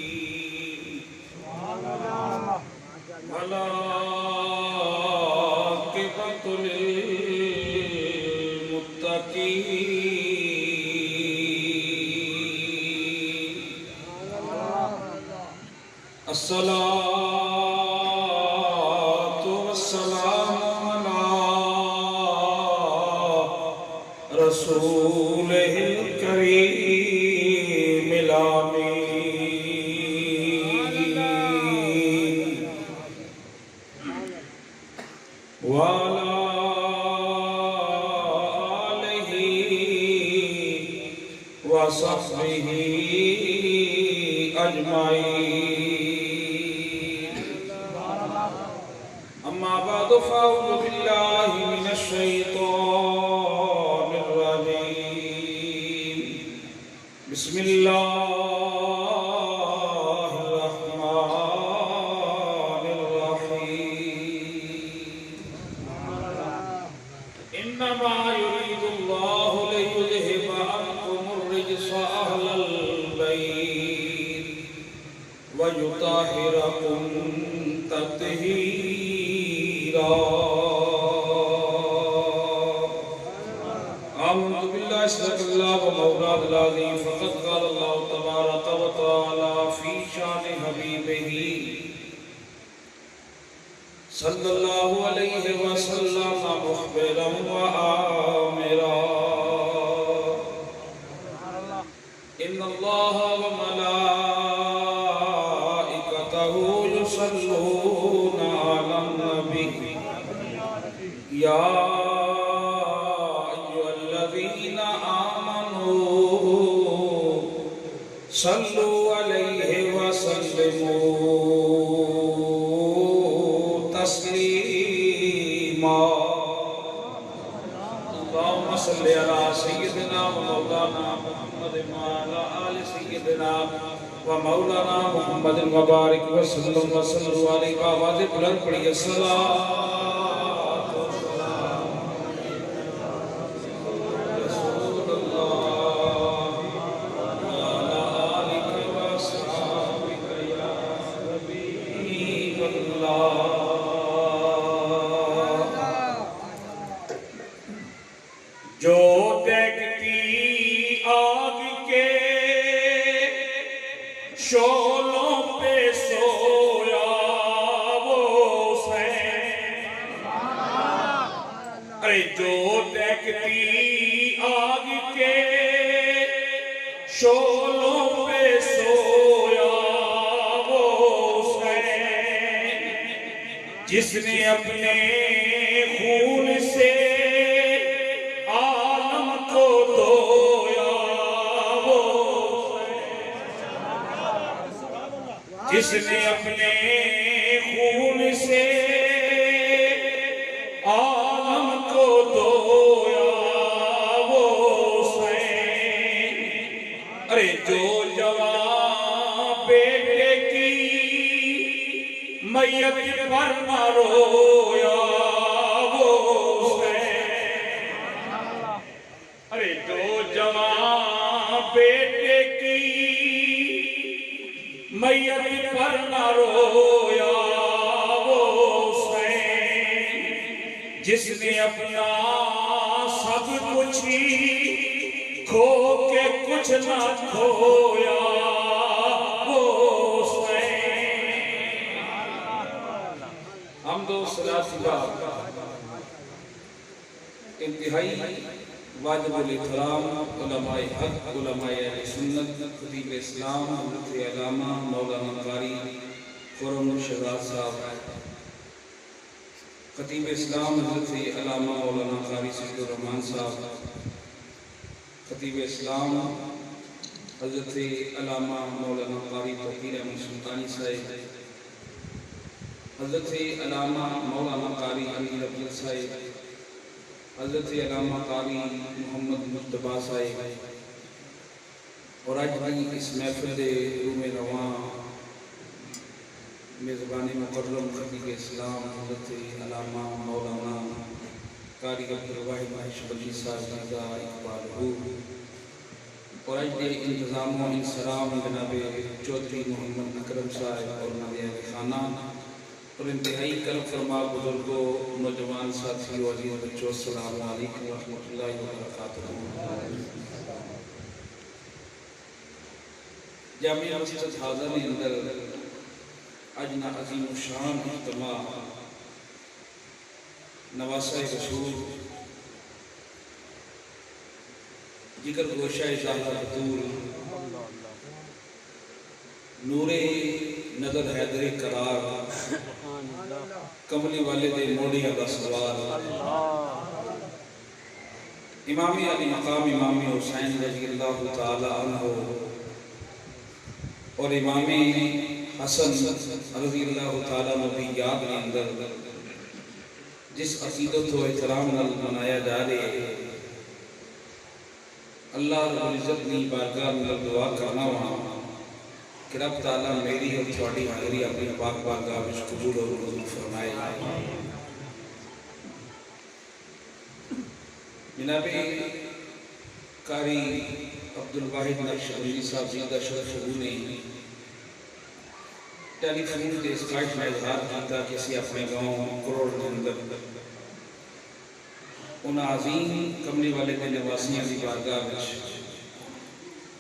العالمين والعاقبة للمتقين الصلاة والسلام على رسوله الكريم الأمين وعلى آله وصحبه أجمعين أما بعد فأعوذ بالله من الشيطان الرجيم بسم الله الرحمن الرحيم إنما يريد الله ليذهب عنكم الرجس أهل البيت ويطهركم تطهيرا آمنت بالله صدق الله ومولانا العظيم فقد قال الله تبارك وتعالى في شان حبيبه صلى الله عليه وسلم مخبرا وآمرا إن الله وملائكته يصلون على النبي يا أيها الذين آمنوا صلوا عليه وسلموا تسليما اللهم صل على سيدنا ومولانا محمد وعلى آل سيدنا ومولانا محمد وبارك وسلم وصلوا عليه آواز بلند پڑھیے الصلاۃ رسول اللہ وعلى آلك وأصحابك يا حبيب الله جو دیکھتی آگ کے شعلوں پہ سویا وہ حسین ارے جو دیکھتی آگ کے شعلوں پہ سویا وہ حسین جس نے اپنے خون سے عالم کو دھویا وہ جس نے اپنے خون سے عالم کو دھویا وہ حسین ارے جو جوان بیٹے کی میت پر نہ رویا وہ حسین ارے جو جوان بیٹے کی میت پر نہ رویا وہ حسین جس نے اپنا سب کچھ ہی کھو کے کچھ نہ کھویا وہ حسین حمد و صلاۃ انتہائی واجب الاحترام علماء حق علماء اہل سنت خطیب اسلام حضرت علامہ مولانا قاری خرم شہزاد صاحب خطیب اسلام حضرت علامہ مولانا قاری سید الرحمان صاحب خطیب اسلام حضرت علامہ مولانا قاری توقیر احمد سلطانی صاحب حضرت علامہ مولانا قاری علی ربیع صاحب حضرت علامہ قاری محمد مصطفیٰ صاحب اور آج بھی اس محفل روم رواں میزبان مکرم خطیب اسلام حضرت علامہ مولانا قاری عبدالواحد نقشبندی صاحب کا اقبال ہو اور اج دے انتظام و انصرام جناب چودھری محمد اکرم صاحب اور نویہ خانہ اور انتہائی کرم فرما بزرگوں نوجوان ساتھیوں عزیز بچوں السلام علیکم ورحمۃ اللہ وبرکاتہ۔ جامعہ مسجد حاضر نے اندر اجنا عظیم الشان اجتماع نواسہ رسول جگر گوشہ زہرا بطول نور نظر حیدر قرار کملی والے دے موڑیاں دا سوار امام علی مقام امام حسین رضی اللہ تعالی عنہ اور امام حسن رضی اللہ تعالی نبی یاد کے اندر جس عقیدت و احترام نال منایا جا رہے ہیں اللہ رب العزت نے بارگاہ میں دعا کرنا وہاں کہ رب تعالیٰ میری اور تھوڑی حاضری اپنی پاک بارگاہ میں قبول اور قبول فرمائے۔ جناب قاری عبدالواحد نقشبندی صاحب زندہ شرف نے ٹیلی فون کے اس خواہش میں اظہار کیا کہ اسی اپنے گاؤں کروڑ کے اندر ان عظیم کملی والے کے نواسیاں کی بارگاہ میں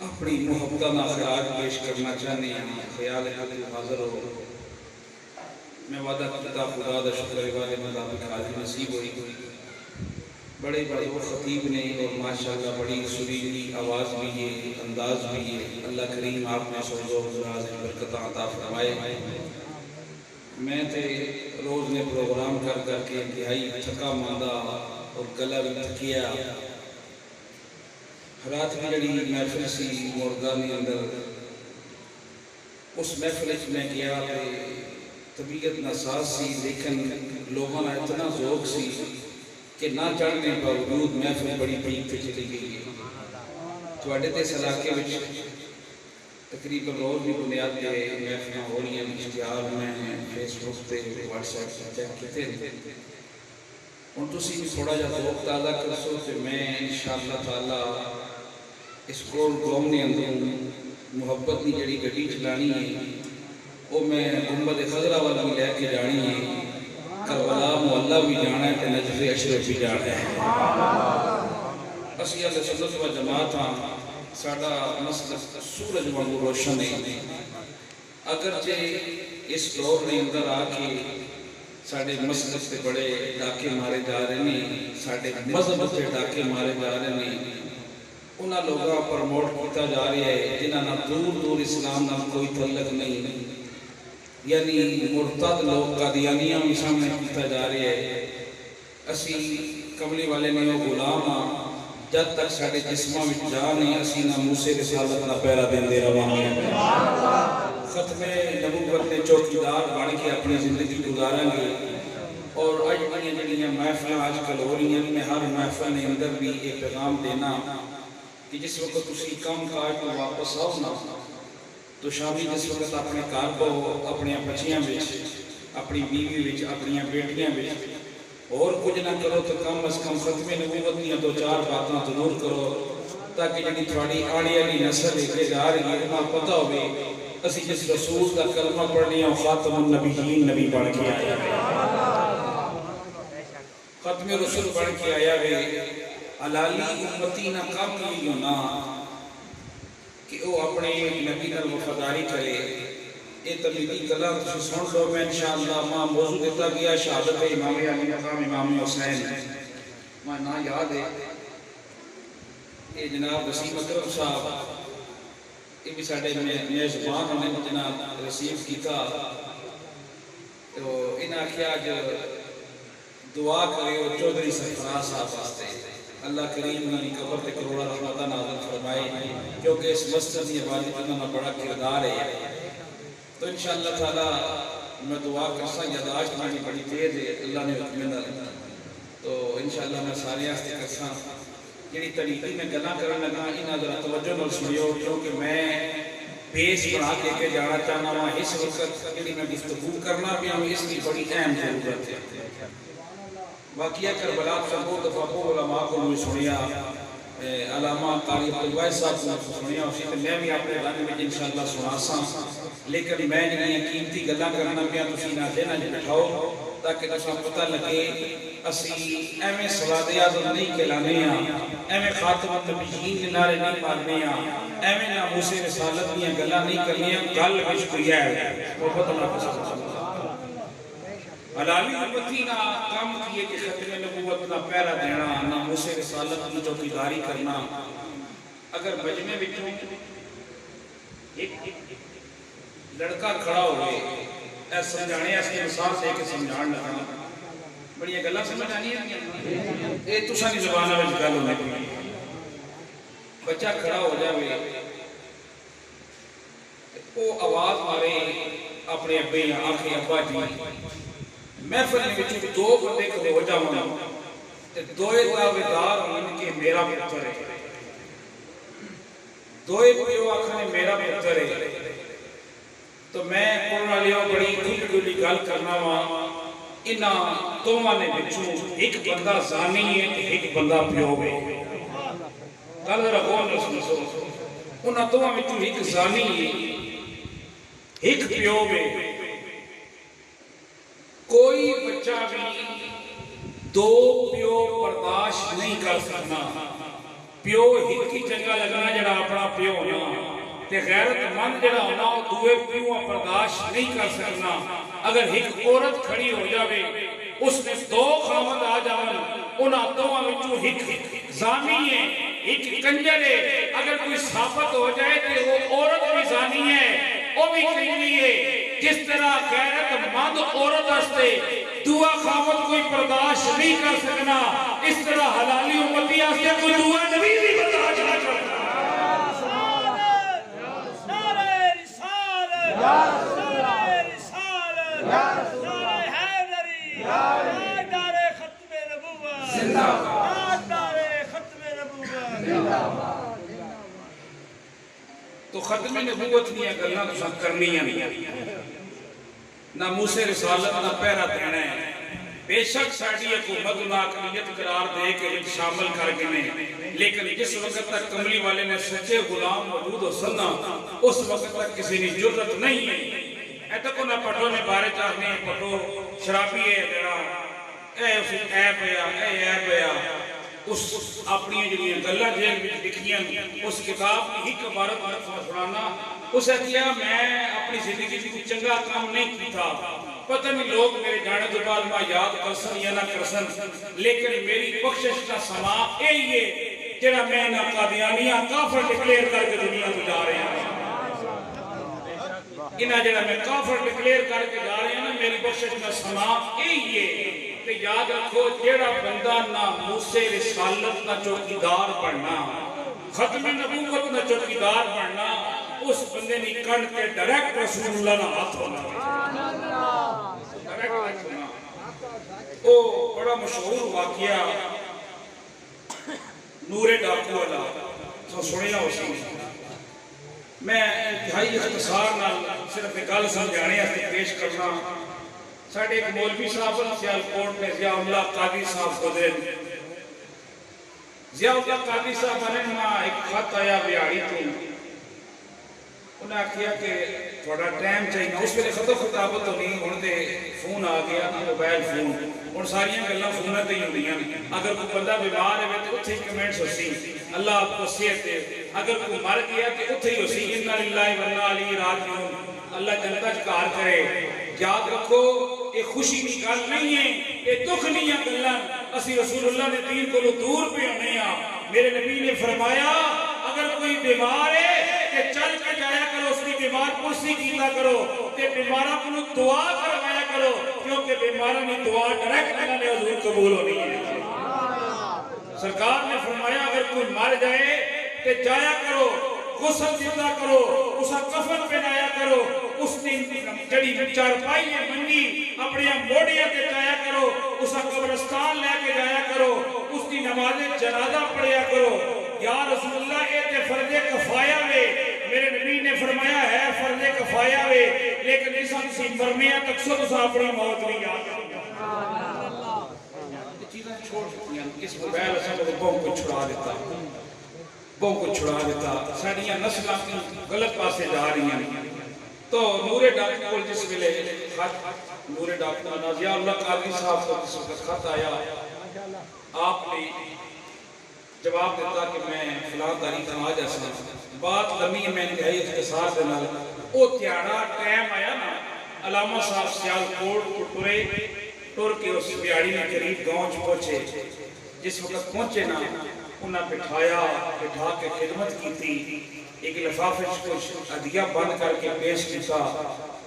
اپنی محبتانہ خراج پیش کرنا چاہنے ہیں۔ خیال ہے کہ حاضر ہو میں وعدہ کرتا خدا دا شکر والے مطابق حاضر نصیب ہوئی بڑے بڑے وہ خطیب نے اور ماشاءاللہ بڑی سریلی آواز بھی ہے انداز بھی ہے۔ اللہ کریم آپ نے سوزو حضراز برکتہ عطا فرمائے۔ میں تے روز نے پروگرام کر کر کے انتہائی تھکا ماندہ اور گلہ بھی تھکیا رات کی جڑی محفل سی مردانی اندر اس محفل میں گیا طبیعت ناساز سی لیکن لوگوں نے اتنا ذوق سی کہ نہ چڑھنے باوجود محفل بڑی پیک پہ چلی گئی۔ تواڈے تے اس علاقے وچ تقریباً روز بھی بنیاد پہ محفلاں ہو رہی ہیں اشتہار میں فیس بک تے واٹس ایپ تے چیک کیتے ہن تسی بھی تھوڑا جہا ذوق تازہ کرسو تے میں انشاءاللہ تعالی اس کروڑ قوم نے اندر محبت کی جڑی گڈی چلانی ہے وہ میں گنبد خضرا والا بھی لے کے جانی ہے کربلا محلہ بھی جانا ہے تے نجف اشرف بھی جانا ہے۔ اسی اہل سنت و جماعت ہاں ساڈا مسلک سورج وانگو روشن ہے اگرچہ اس دور کے اندر آ کے ساڈے مسلک سے بڑے ڈاکے مارے جا رہے ہیں ساڈے مذہب سے ڈاکے مارے جا رہے ہیں انہاں لوگاں پرموٹ کیتا جا رہا ہے جنہاں نہ دور دور اسلام نہ کوئی تعلق نہیں یعنی مرتد لوگ قادیانیاں بھی سامنے کیتا جا رہا ہے۔ اسی کملی والے نے وہ غلام ہاں جب تک ساڈے جسماں وچ جان نہیں اسی نہ موسیٰ رسالت نہ پہرا دیندے رواں ختم نبوت نے چوکیدار بن کے اپنی زندگی گزاریں گے۔ اور اج دیاں جڑیاں محفلاں آج کل ہو رہی ہیں میں ہر محفل کے اندر بھی ایک پیغام دینا کہ جس وقت تسی کام کاج کو واپس آؤ نا تو شامی جس وقت اپنے کار کو اپنی بچیاں بچ اپنی بیوی بچ اپنی بیٹیاں بچ اور کچھ نہ کرو تو کم از کم ختم نبوت دیا دو چار باتاں ضرور کرو تاکہ جنہی تھوڑی آڑی آڑی نسل لے کے جا رہی ہے انہاں پتہ ہوئے اسی جس رسول کا کلمہ پڑھنی ہے خاتم النبیین نبی بڑھ کے آیا ہے ختم رسول بڑھ کے آیا ہے علالی امتی نہ کم لی ہونا کہ وہ اپنے نبی نال وفاداری کرے۔ یہ تبلیغی کلام تسی سن لو میں انشاءاللہ ماں موضوع دیتا گیا شہادت امام علی مقام امام حسین ماں نا یاد ہے یہ جناب وسیم اکرم صاحب یہ بھی ساڑھے میزبان نے جناب رسیو کیتا تو انہاں کیا جو دعا کرے وہ چودھری سرفراز صاحب واسطے اللہ کریم نے قبر تے کروڑا رحمتہ نازل فرمائے کیونکہ اس مسجد کی عبادت انہوں نے بڑا کردار ہے۔ تو انشاءاللہ تعالی میں دعا کرسا یاداشت میں بڑی تیز ہے اللہ نے حکم دے تو انشاءاللہ میں سارے آستے کرسا یعنی طریقی میں گنا کرنے لگا انہاں ذرا توجہ نہ سنیو کیونکہ میں بیس بنا کے جانا چاہنا ہوں اس وقت یعنی میں گفتگو کرنا بھی ہوں اس کی بڑی اہم ضرورت ہے۔ واقعہ کربلا سے بہت دفعہ کو علماء کو بھی سنیا علامہ قاری عبدالوائد صاحب کو سنیا اسی تو میں بھی اپنے گانے میں انشاءاللہ سنا سا لیکن میں جنہیں قیمتی گلا کرنا پیا تسی نہ دینا جی بٹھاؤ تاکہ تسا پتہ لگے اسی ایویں صلوات اعظم نہیں کہلانے ہیں ایویں خاتم النبیین کے نعرے نہیں مارنے ہیں ایویں ناموس رسالت دیاں گلاں نہیں کرنی ہیں گل وچ کوئی ہے محبت اللہ پسند علالی امتی نہ کام کیے کہ ختم نبوت نہ پیرا دینا ناموس رسالت نہ چوکیداری کرنا اگر بجمے بچوں ایک لڑکا کھڑا ہوئے ایسا سمجھانے اس کے مثال سے کہ سمجھان لگا بڑی یہ گلہ سمجھانی ہے اے تو سانی زبانہ میں جگل ہونے کی بچہ کھڑا ہو جاوے وہ آواز مارے اپنے ابے یا آخری ابا جی محفل میں بچوں دو بندے کھڑے ہو جاؤں دوئے دعویدار ان کے میرا پتر ہے دوئے پیو آخر میرا پتر ہے تو میں قرآن علیہ بڑی کھلی گل کرنا ہوا انہاں دوواں نے بچوں ایک بندہ زانی ہے ایک بندہ پیو ہے گل ذرا غور نہ سنو انہاں دوواں بچوں ایک زانی ہے ایک پیو ہے کوئی بچہ بھی دو پیو برداشت نہیں کر سکنا پیو ہی کی جگہ لگنا جڑا اپنا پیو ہونا تے غیرت مند جڑا ہونا وہ دوے پیو برداشت نہیں کر سکنا اگر ایک عورت کھڑی ہو جاوے اس میں دو خامد آ جاون انہاں دوواں وچوں ایک زانی ہے ایک کنجر ہے اگر کوئی ثابت ہو جائے کہ وہ عورت بھی زانی ہے وہ بھی کنجری ہے جس طرح غیرت مند عورت ہستے دعا خامد کوئی برداشت نہیں کر سکنا اس طرح حلالی امتی ہستے کوئی دعا نبی بھی برداشت نہ کرنا نعرہ رسالت نعرہ رسالت نعرہ حیدری نعرہ ختم نبوت زندہ باد نعرہ ختم نبوت تو ختم نبوت نہیں ہے گلنا تو سب کرنی ہے ناموس رسالت نہ پیرا دینا ہے بے شک ساڑی حکومت ناکمیت قرار دے کے شامل کر گئے لیکن جس وقت تک کملی والے نے سچے غلام موجود ہو سننا اس وقت تک کسی نے جرت نہیں ہے ایتا کو نہ پٹھو نے بارے چاہنے ہیں پٹھو شرابی ہے دیرا اے اسی ایپ ہے اس اپنی جنہیں گلہ جیل بھی لکھیاں اس کتاب کی ہی کبارت سنانا اسے کیا میں اپنی زندگی کی کوئی چنگا کام نہیں کی تھا پتہ نہیں لوگ میرے جانے کے بعد میں یاد کرسن یا نہ کرسن لیکن میری بخشش کا سما اے یہ جڑا میں نہ قادیانیہ کافر ڈکلیر کر کے دنیا کو جا رہے ہیں انہا جڑا میں کافر ڈکلیر کر کے جا رہے ہیں میری بخشش کا سما اے یہ کہ یاد رکھو جیڑا بندہ ناموس رسالت نہ چوکیدار بننا ختم نبوت نہ چوکیدار بننا اس بندے نے کن کے ڈائریکٹ رسول اللہ نہ ہاتھ ہونا او بڑا مشہور واقعہ نور ڈاکو والا تو سنیا اسی میں انتہائی اختصار نہ صرف گل سمجھانے سے پیش کرنا ساڑھے ایک مولوی صاحب سیال کوٹ میں ضیاء اللہ قادری صاحب گزرے ضیاء اللہ قادری صاحب نے ایک خط آیا بیاری تھی انہیں کیا کہ تھوڑا ٹائم چاہیے اس میں خطو خطابت تو نہیں ہونے فون آ گیا موبائل فون اور ساریاں گلہ فونہ تے ہی ہوئی ہیں اگر کوئی بندہ بیمار ہے تو اتھے کمنٹس ہو سی اللہ آپ کو صحت دے اگر کوئی مر گیا تو اتھے ہی ہو سی انہا للہ ورنہ علی راجعون اللہ جنتا چکار کرے یاد رکھو یہ خوشی کی گل نہیں ہے یہ دکھ نہیں ہے گلہ اسی رسول اللہ نے دین کو دور پہ ہونے ہیں میرے نبی نے فرمایا اگر کوئی بیمار ہے کہ چل کے جایا کرو اس کی بیمار پرسی کیتا کرو کہ بیمارہ کو دعا کروایا کرو کیونکہ بیمارہ نے دعا ڈائریکٹ اللہ نے حضور قبول ہونی ہے سرکار نے فرمایا اگر کوئی مر جائے کہ جایا کرو غسل دیتا کرو اسا کفن پہنایا کرو اس نے جڑی چارپائی ہے منگی اپنی موڑیاں تے جایا کرو اسا قبرستان لے کے جایا کرو اس کی نماز جنازہ پڑھیا کرو یا رسول اللہ اے تے فرض کفایہ وے میرے نبی نے فرمایا ہے فرض کفایہ وے لیکن اس ہم سی مرمیاں تک سب اسا اپنی موت نہیں یاد چھوڑ چکی ہیں اس موبائل سے بہت کچھ چھڑا دیتا بہت کچھ چھڑا دیتا ساڑیاں نسلیں کی غلط پاسے جا رہی ہیں تو نور ڈاکٹر کو جس ویلے خط نور ڈاکٹر نازیہ اللہ قادری صاحب کو جس وقت خط آیا آپ نے جواب دیتا کہ میں فلاں تاریخ آ جیسا بات لمحی میں انتہائی اختصار دینا او تیارہ ٹائم آیا نا علامہ صاحب سیال کوٹ ٹرے ٹر کے اس بیاڑی میں قریب گاؤں پہنچے جس وقت پہنچے نا انہیں بٹھا کے خدمت کی تھی ایک لفافے کچھ عدیہ بند کر کے پیش کیتا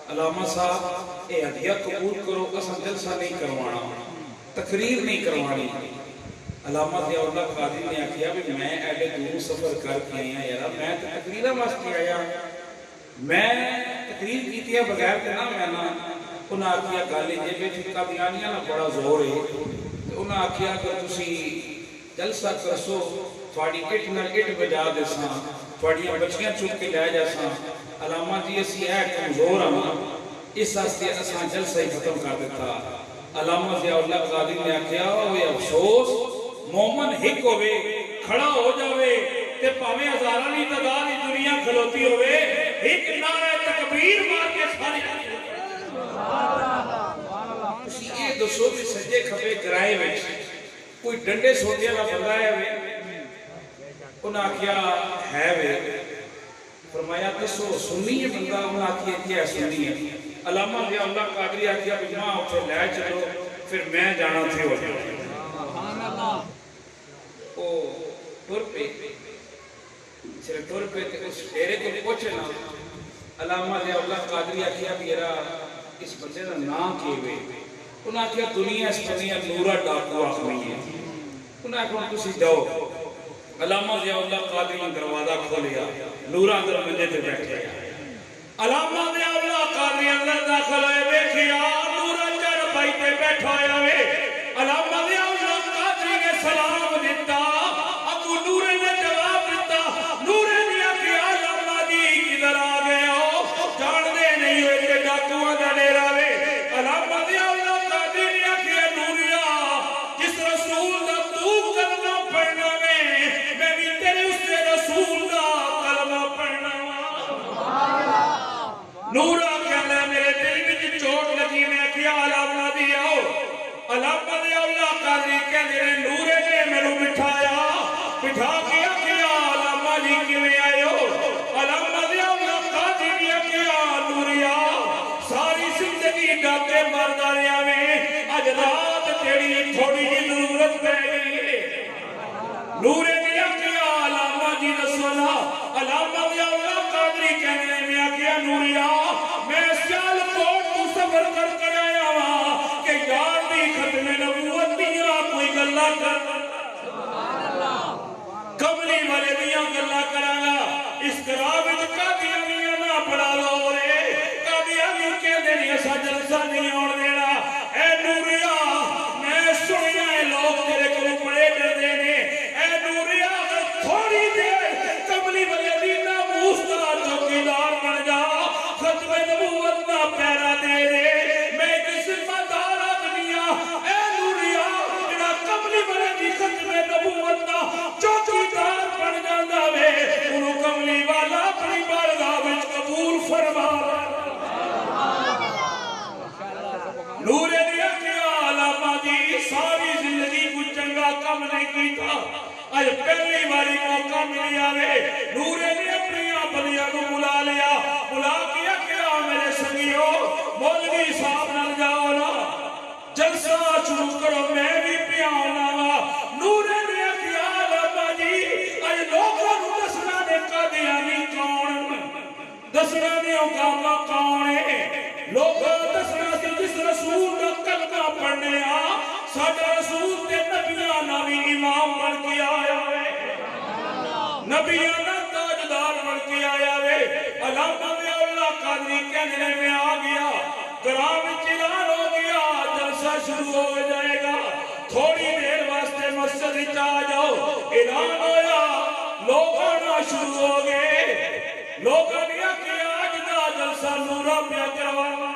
علامہ صاحب اے عدیہ قبول کرو اسم جلسہ نہیں کروانا تقریر نہیں کروانی علامہ ضیاء اللہ قادری نے آکھیا بھی میں ایڈے دور سفر کر کے آیا یارا میں تقریرہ واسطے آیا میں تقریر کیتی ہے بغیر کے نہ میں نہ انہاں آکھیا گالے جے بیٹھ قادیانیاں نہ بڑا زور ہے انہاں آکھیا کہ تسی جلسہ کرسو تھوڑی اٹ نہ اٹ بجا دے ساں تھوڑیاں بچیاں چک کے لے جا ساں علامہ جی اسی ہے کمزور ہاں اس واسطے اساں جلسہ ہی ختم کر دیتا علامہ ضیاء اللہ قادری نے آکھیا ہوئے افسوس مومن ہک ہوئے کھڑا ہو جاوے تے پاویں ہزاراں دی تعداد دنیا کھلوتی ہوئے ایک نعرہ تکبیر مار کے سارے اسی یہ دسو بھی سجے کھپے کرائے وچ کوئی ڈنڈے سوٹے والا بندہ ہے وے انہاں کیا ہے وے فرمایا دسو سنی ہے بندہ انہاں کیا کیا سنی ہے علامہ ضیاء اللہ قادری آکھیا بھی ماں اتھے لے چلو پھر میں جانا تھے ہو جاؤ او ٹور پہ چلے ٹور پہ اس ڈیرے کو پہنچے نا علامہ ضیاء اللہ قادری آکھیا بھی یرا اس بندے کا نام کیے ہوئے انہاں کیا دنیا اس دنیا نورا ڈاکو آخری ہے انہاں کیا تسی جاؤ علامہ ضیاء اللہ قادری نے دروازہ کھولیا نورا اندر منجے تے بیٹھے علامہ ضیاء اللہ قادری اندر داخل ہوئے بیٹھیا نورا چار پائی تے بیٹھا ہویا وے علامہ ضیاء اللہ قادری نے سلام دیتا ابو نورے نے جواب دیتا نورے نے آکھیا علامہ جی کدھر آ گئے ہو جان دے نہیں ہوئے کہ ڈاکواں دا ڈیرا وے علامہ ضیاء اللہ قادری نے آکھیا نوریا جس رسول دا تو کلمہ پڑھنا وے میں بھی تیرے اس سے رسول دا کلمہ پڑھنا نورا کہنا میرے دل میں چوٹ لگی میں کیا علامہ دی آؤ علامہ ضیاء اللہ قادری کہنے نورے نے میرے بٹھا کیا علامہ جی کیویں آئے ہو علامہ ضیاء اللہ قادری نے کیا نوریا ساری زندگی ڈاکے مردانیاں میں اج رات تیری تھوڑی جی ضرورت پہ گئی ہے نورے نے کیا علامہ جی رسولہ علامہ ضیاء اللہ قادری کہنے میں کیا نوریا میں سیال کوٹ تو سفر کر آیا ہوا کہ یار دی ختم نبوت دیا کوئی گلہ کر کملی والے دیا گلہ کرانا اس قرآن میں قادیانیاں نہ پڑھا لو رے قادیانی کہنے نہیں ایسا جلسہ نہیں اور دینا اے نوریا میں سنیا ہے لوگ تیرے کو پڑے ڈر دینے اے نوریا تھوڑی دیر کملی والے دینا موسیٰ چوکیدار بن جا ختم نبوت نہ پیرا دے دے میں ایک ذمہ دار آدمیا اے نوریا جڑا کملی والے دی ختم نبوت نہ چوکیدار بن جاندہ وے انہوں کملی والا اپنی بارگاہ وچ قبول فرما نورے دیا کیا علامہ دی ساری زندگی کو چنگا کم نہیں کی تھا آج پہلی باری موقع ملی آوے نورے نے اپنی آپنیاں کو بلا لیا بلا کیا کیا میرے سنگیوں مولوی صاحب نہ جاؤ نا جلسہ شروع کرو میں بھی پیاؤنا وا نورے نے کیا علامہ جی آج لوگوں نے دسنا نے قادیانی کون دسنا نے اقامہ کون ہے لوگوں دسنا سے جس رسول کا کلمہ پڑھنے آ ساڑھا رسول تے نبیاں نبی امام بن کے آیا ہے نبیاں نہ تاجدار بن کے آیا ہے علامہ ضیاء اللہ قادری کہنے میں آ گیا گرام اعلان ہو گیا جلسہ شروع ہو جائے گا تھوڑی دیر واسطے مسجد آ جاؤ اعلان ہویا لوگ آنا شروع ہو گئے لوگوں نے کیا آج دا جلسہ نورا پیا کروانا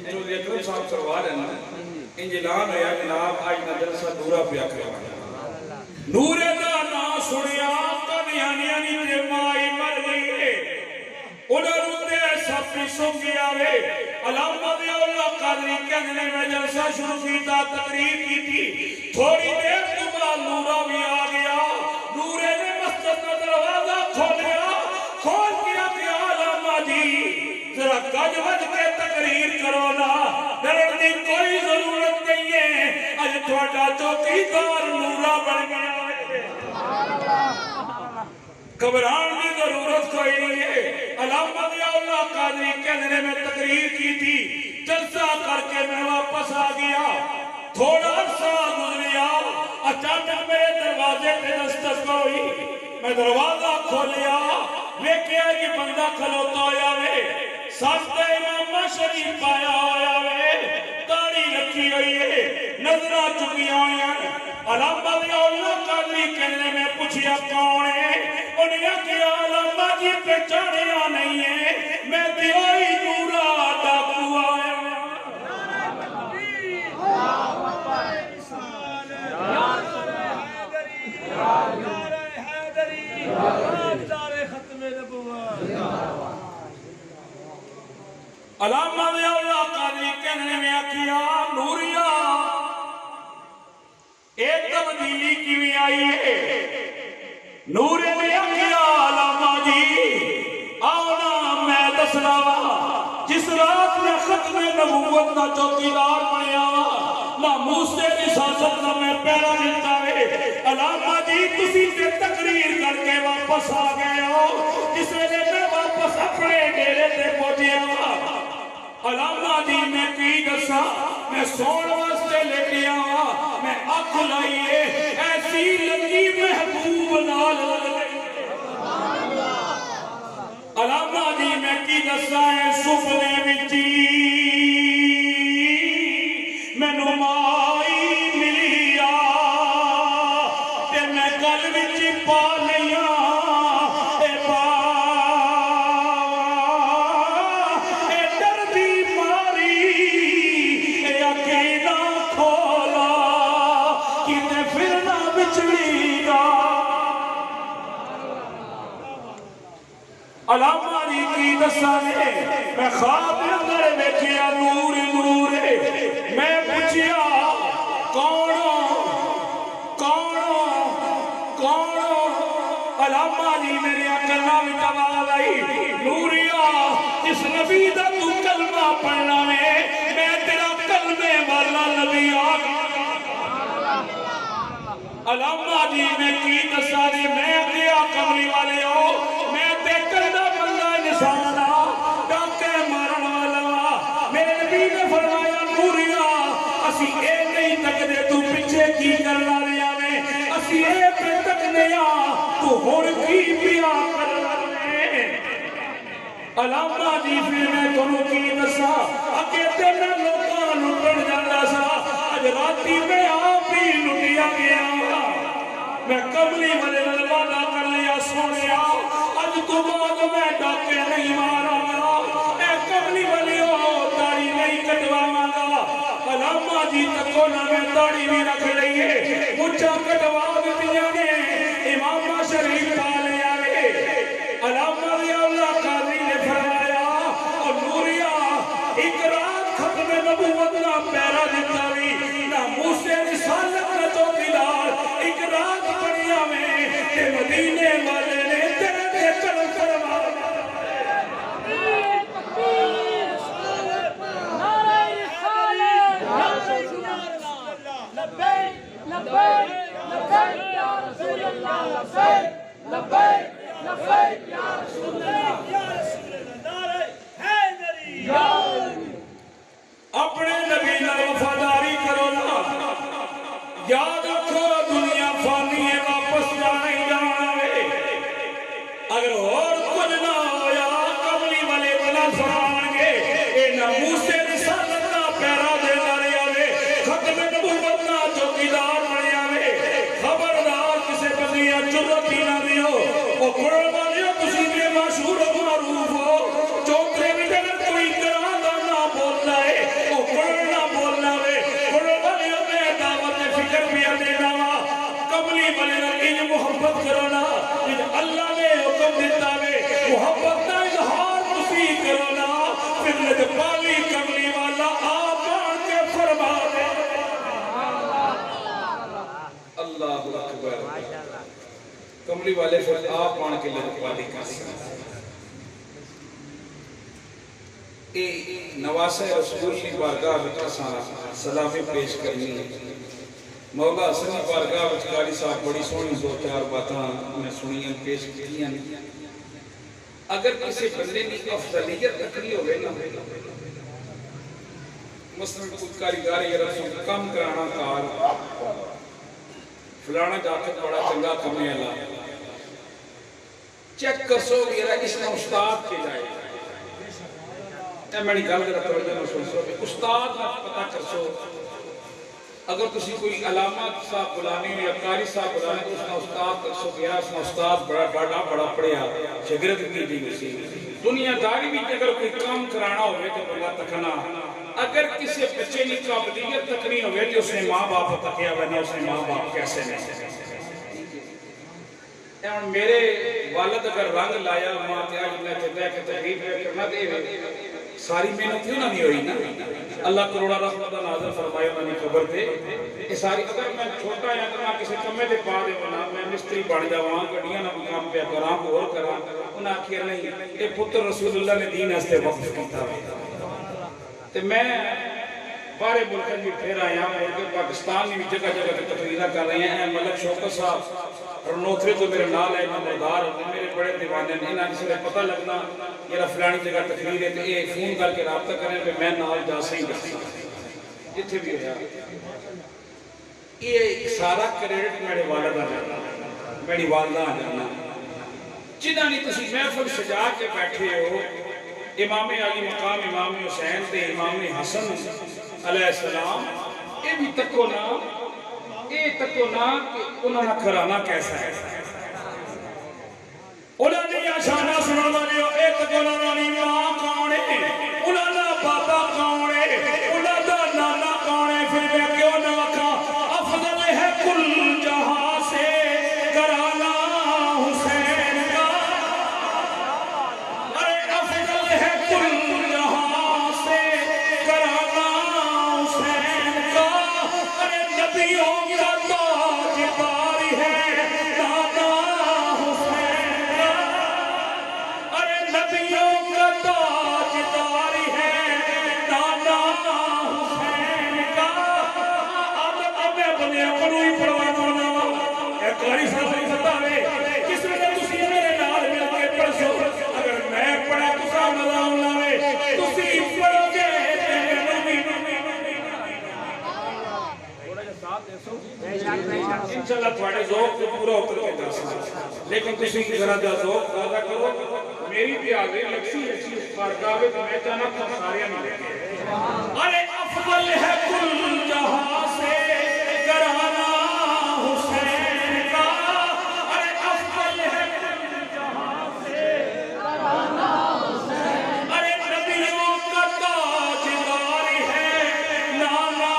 جو اکرم صاحب کروا رہے ہیں انجلان ہویا جناب آج نہ جلسہ دورا پیا کروانا نورے دا نا سنیا کنیانیاں نیتے مائی مر گئی ہے انہوں روتے سب کی سنگی آوے علامہ دے اللہ قادری کہنے میں جلسہ شروع کی تا تقریر کی تھی تھوڑی دیر کے بعد نورا بھی آ گیا نورے نے مسجد کا دروازہ کھول کیا کہ علامہ جی ذرا گج بج کے تقریر کرو نا ڈرن دی کوئی ضرورت نہیں ہے اج تھوڑا چوکیدار نورا بن گیا گھبران کی ضرورت کوئی نہیں ہے علامہ اللہ قادری کہنے میں تقریر کی تھی جلسہ کر کے میں واپس آ گیا تھوڑا سا گزریا اچانک میرے دروازے پہ دستک ہوئی میں دروازہ کھولیا دیکھیا کہ بندہ کھلوتا ہویا وے سجدہ امام شریف پایا ہویا وے داڑھی رکھی ہوئی ہے نظرہ چکیاں ہوئی ہیں علامہ اللہ قادری کہنے میں پوچھیا کون ہے انہیں کیا علامہ جی پہچانیا نہیں ہے میں دیوائی نورا ڈاکو آیا علامہ اللہ قادری کہنے میں کیا نوریا ایک تبدیلی کی بھی آئی ہے نورے نے کیا علامہ جی آونا میں دسنا جس رات میں ختم نبوت نہ چوکیدار بنیا نہ موسیٰ رسالت نہ میں پیرا ملتا ہے علامہ جی تسی سے تقریر کر کے واپس آ گئے ہو جس وجہ میں واپس اپنے ڈیرے سے پہنچیا علامہ جی میں کی دسا میں سون واسطے لے لیا میں اکھ لائیے ایسی لگی محبوب نال علامہ جی میں کی دسا ہے سپنے وچی میں نمائی ملیا تے میں گل وچ پا لیا علامہ جی کی دسانے میں خواب اندر بیٹھیا نور نور میں پوچھیا کونوں علامہ جی میرے اکلنا بھی تبال آئی نوریا اس نبی دا تو کلمہ پڑھنا میں تیرا کلمے والا نبی آگا علامہ جی میں کی دسانے میں دیا کملی والے ہو نشانہ ڈاکے مارن والا میرے نبی نے فرمایا نوریا اسی اے نہیں تک دے تو پچھے کی کرنا لیا میں اسی اے پہ تک نیا تو ہوڑ کی پیا کرنا لے علامہ جی پھر میں تنوں کی نسا اکے تینا لوگاں لٹن جانا سا آج راتی میں آپ ہی لٹیا گیا میں کملی والے وعدہ کر لیا سونے آج تو بعد میں ڈاکے نہیں مارا گا اے کملی والی ہو داڑھی نہیں کٹوا مانگا علامہ جی تکونا میں داڑھی بھی رکھ رہی ہے مجھا کٹوا دیا نے امام شریف پالے آئے علامہ اللہ قادری نے فرمایا اور نوریا ایک رات ختم نبوت نہ پیرا دیتا بھی نہ موسیٰ رسالت نہ چوکیدار ایک رات پڑیا میں کہ مدینے والے نے تیرے کرم فرما اپنے نبی نہ وفاداری کرو نا یاد رکھو دنیا فانی ہے واپس جانے جانا ہے اگر اور کچھ نہ ہویا کملی والے بلا فرمان گے اے نہ موسیٰ رسالت نہ پیرا دے دارے آوے ختم نبوت نہ چوکیدار بڑے آوے خبردار کسے بندیاں جرتی نہ دیو وہ قرآن والیوں کسی میں مشہور و معروف ہو چوکرے میں جگر کوئی قرآن نہ بولنا ہے وہ قرآن نہ بولنا ہے قرآن محبت کا اظہار تسی کرو نا پھر لجپالی کملی والا آپ آن کے فرما دے اللہ اکبر کملی والے پھر آپ آن کے لجپالی کر سکتے نواسہ رسول کی بارگاہ بچہ سلامی پیش کرنی مولا حسن کی بارگاہ بچکاری صاحب بڑی سونی دو چار باتاں میں سنیاں پیش کیاں اگر کسی بندے کی افضلیت تکری ہوئے نا مثلا کوئی کاریگاری یا رسول کام کرانا کار فلانا جاکت بڑا چنگا کمی اللہ چیک کر سو گیا اس نے استاد کے جائے میں نے گل کر توجہ محسوس ہو استاد کا پتہ کر سو اگر کسی کوئی علامات صاحب بلانی یا قاری صاحب بلانی تو اس نے استاد کر سو گیا اس نے استاد بڑا پڑھیا شاگرد کی بھی اسی دنیا داری بھی اگر کوئی کام کرانا ہوئے تو بلا تکنا اگر کسی بچے کی قابلیت تک نہیں ہوئے تو اس نے ماں باپ تکیا بنا اس نے ماں باپ کیسے نہیں میرے والد اگر رنگ لایا ماں کے آج میں کہتا ہے کہ تقریب کرنا دے ساری محنت کیوں نہ نہیں ہوئی نا اللہ کروڑا رحمت نازل فرمائے انہوں نے خبر دے یہ ساری اگر میں چھوٹا یا کرنا کسی کمے دے پا دے بنا میں مستری بڑھ جاواں گڑیاں نہ کام پہ کراں کو اور کراں انہاں آخیا نہیں یہ پتر رسول اللہ نے دین ہستے وقت کیتا تے میں بارے ملکن بھی پھر آیا ملک پاکستان میں جگہ جگہ تقریرہ کر رہے ہیں ملک شوکت صاحب اور نوترے تو میرے نال ہے مدار میرے بڑے دیوانے ہیں انہاں کسی نے پتہ لگنا یہ فلانی جگہ تقریر ہے تو یہ فون کر کے رابطہ کریں کہ میں نال جا سے ہی جا جتھے بھی ہوا یہ سارا کریڈٹ میرے والدہ جانا میری والدہ جانا جنہاں نے تسی محفل سجا کے بیٹھے ہو امام علی مقام امام حسین تے امام حسن علیہ السلام یہ بھی تکو نا کہ انہوں نے کھرانا کیسا ہے انہوں نے یہ شانہ سنو لگے ہو ایک تکو نانی ماں کون ہے انہوں نے بابا کون ہے انہوں نے نانا کون ہے پھر میں کیوں نہ کھا افضل ہے کل جہاں سے کرانا حسین کا ارے افضل ہے کل جہاں سے کرانا حسین کا ارے نبیوں کا تاج باری ہے دادا حسین کا ارے نبیوں کا تاج باری ہے دادا حسین کا اب میں بنے اپنوں ہی پڑھوانا ہونا اے قاری صاحب نہیں ستاوے کس وجہ تسی میرے نال مل کے پڑھ سو اگر میں پڑھا تسا مزہ ہونا وے تسی پڑھو گے انشاءاللہ تھوڑے ذوق کو پورا اتر کے درس لیکن کسی کی ذرا جا ذوق پیدا کرو میری بھی آگے لکسی ایسی خارگاوے تو میں چاہنا تھا سارے ملے ارے افضل ہے کل جہاں سے کرانا حسین کا ارے افضل ہے کل جہاں سے کرانا حسین ارے نبیوں کا تاجدار ہے نانا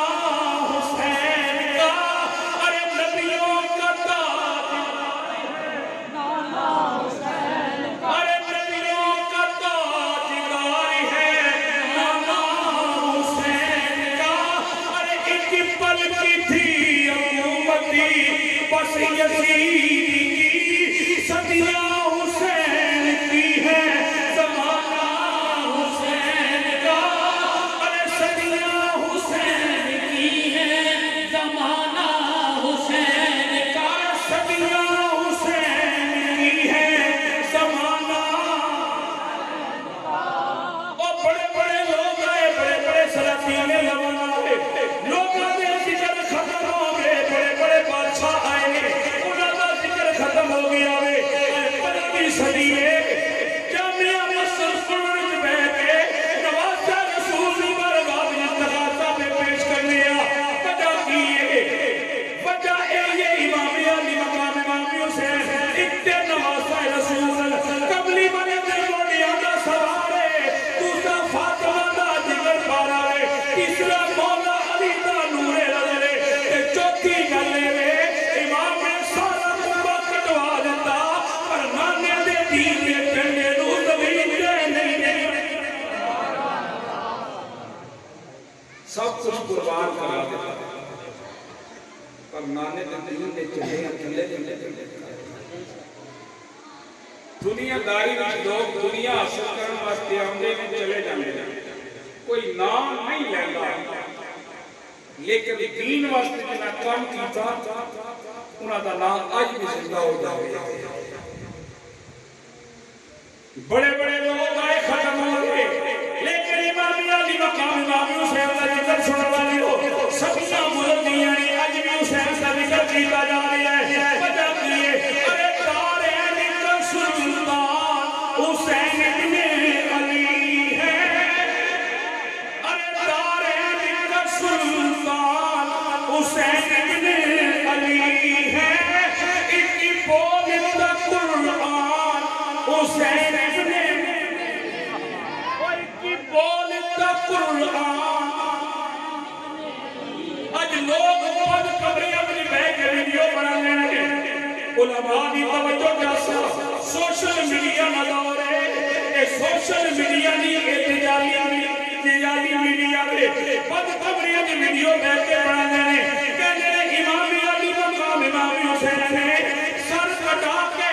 حسین کا ارے نبیوں کا تاجدار ہے نانا حسین کا ارے نبیوں کا تاجدار ہے نانا حسین کا ارے ایک پل کی تھی امتی بس یزید کی صدیاں حسین کی ہے زمانہ حسین کا ارے صدیاں حسین کی ہے زمانہ حسین کا صدیاں حسین کی ہے زمانہ اور بڑے بڑے لوگ آئے بڑے بڑے سلاطین لوگ آئے لوگ آئے ذکر ختم ہو گئے بڑے بڑے بادشاہ آئے انہوں کا ذکر ختم ہو گیا پندرہویں صدی میں جامعہ مصر سنت بیٹھ کے نوازہ رسول کی بارگاہ میں استغاثہ پہ پیش کرنے وجہ کیے وجہ یہ امام علی مقام امام حسین اتنے نوازہ رسول قبلی بنے دیوانیاں دا سوارے دوسرا فاطمہ دا ذکر پارا ہے تیسرا مولا علی دا نور نظر ہے چوتھی گلے میں امام نے سارا کعبہ کٹوا دیتا پر نانے دے دین دے چلے اکلے چلے دنیا داری وچ لوگ دنیا حاصل کرن واسطے آندے نے چلے جاندے کوئی نام نہیں لیندا لیکن دین واسطے جنہاں کام کیتا انہاں دا نام اج بھی زندہ ہو جاوے بڑے بڑے لوگ آئے ختم ہو گئے لیکن امام علی مقام امام حسین کا ذکر سننے والی ہو سبیاں بلندیاں نے اج بھی حسین کا ذکر کیتا جا رہا ہے وجہ کیے ارے تارے کا سلطان حسین ابن علی ہے ارے تارے کا سلطان حسین ابن علی ہے ان کی بولتا قرآن حسین آج لوگ خود قبری اپنی بہ کے ویڈیو بنا لیں علماء دی توجہ جیسا سوشل میڈیا نہ دور ہے اے سوشل میڈیا دی احتجاجی میڈیا پہ خود قبری اپنی ویڈیو بہ کے بنا لیں کہنے امام علی مقام امام حسین نے سر کٹا کے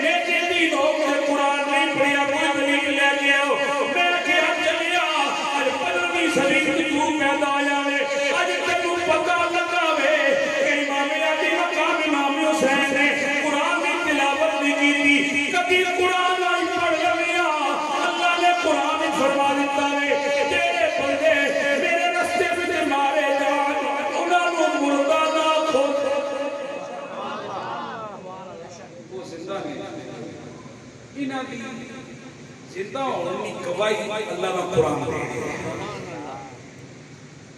نیچے دی لوگ سے قرآن نہیں پڑھیا کوئی دلیل لے کے آؤ میں کیا چلیا آج 15ویں صدی کی تو پیدا آیا ہے آج تینوں پتہ لگا ہے کہ امام علی مقام امام حسین نے قرآن کی تلاوت نہیں کی تھی کبھی قرآن آئی پڑھ لیا اللہ نے قرآن ہی فرما دیتا ہے تیرے بندے میرے رستے میں مارے جان انہوں نے مردہ نہ کھود وہ زندہ نہیں انہاں دی زندہ ہونے کی گواہی اللہ کا قرآن دے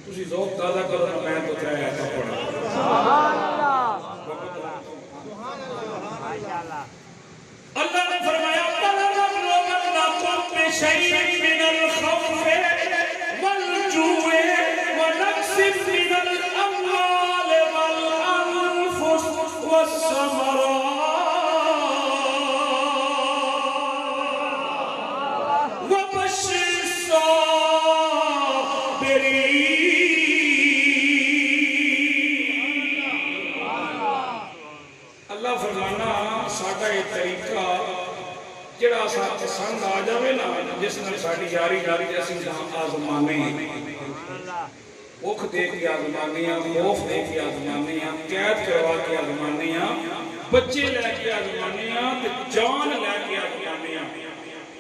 تسی ذوق تازہ کرو نا میں تو چاہے ایسا پڑھا سبحان اللہ اللہ نے فرمایا وَلَنَبْلُوَنَّكُم بِشَيْءٍ مِّنَ الْخَوْفِ وَالْجُوعِ وَنَقْصٍ مِّنَ الْأَمْوَالِ وَالْأَنفُسِ وَالثَّمَرَاتِ اللہ فرمانا ساڈا یہ طریقہ جڑا ساتھ پسند آ جاوے نا جس نے ساڈی یاری جاری جیسی آزمانے بھوک دے کے آزمانے خوف دے کے آزمانے قید کروا کے آزمانے بچے لے کے آزمانے جان لے کے آزمانے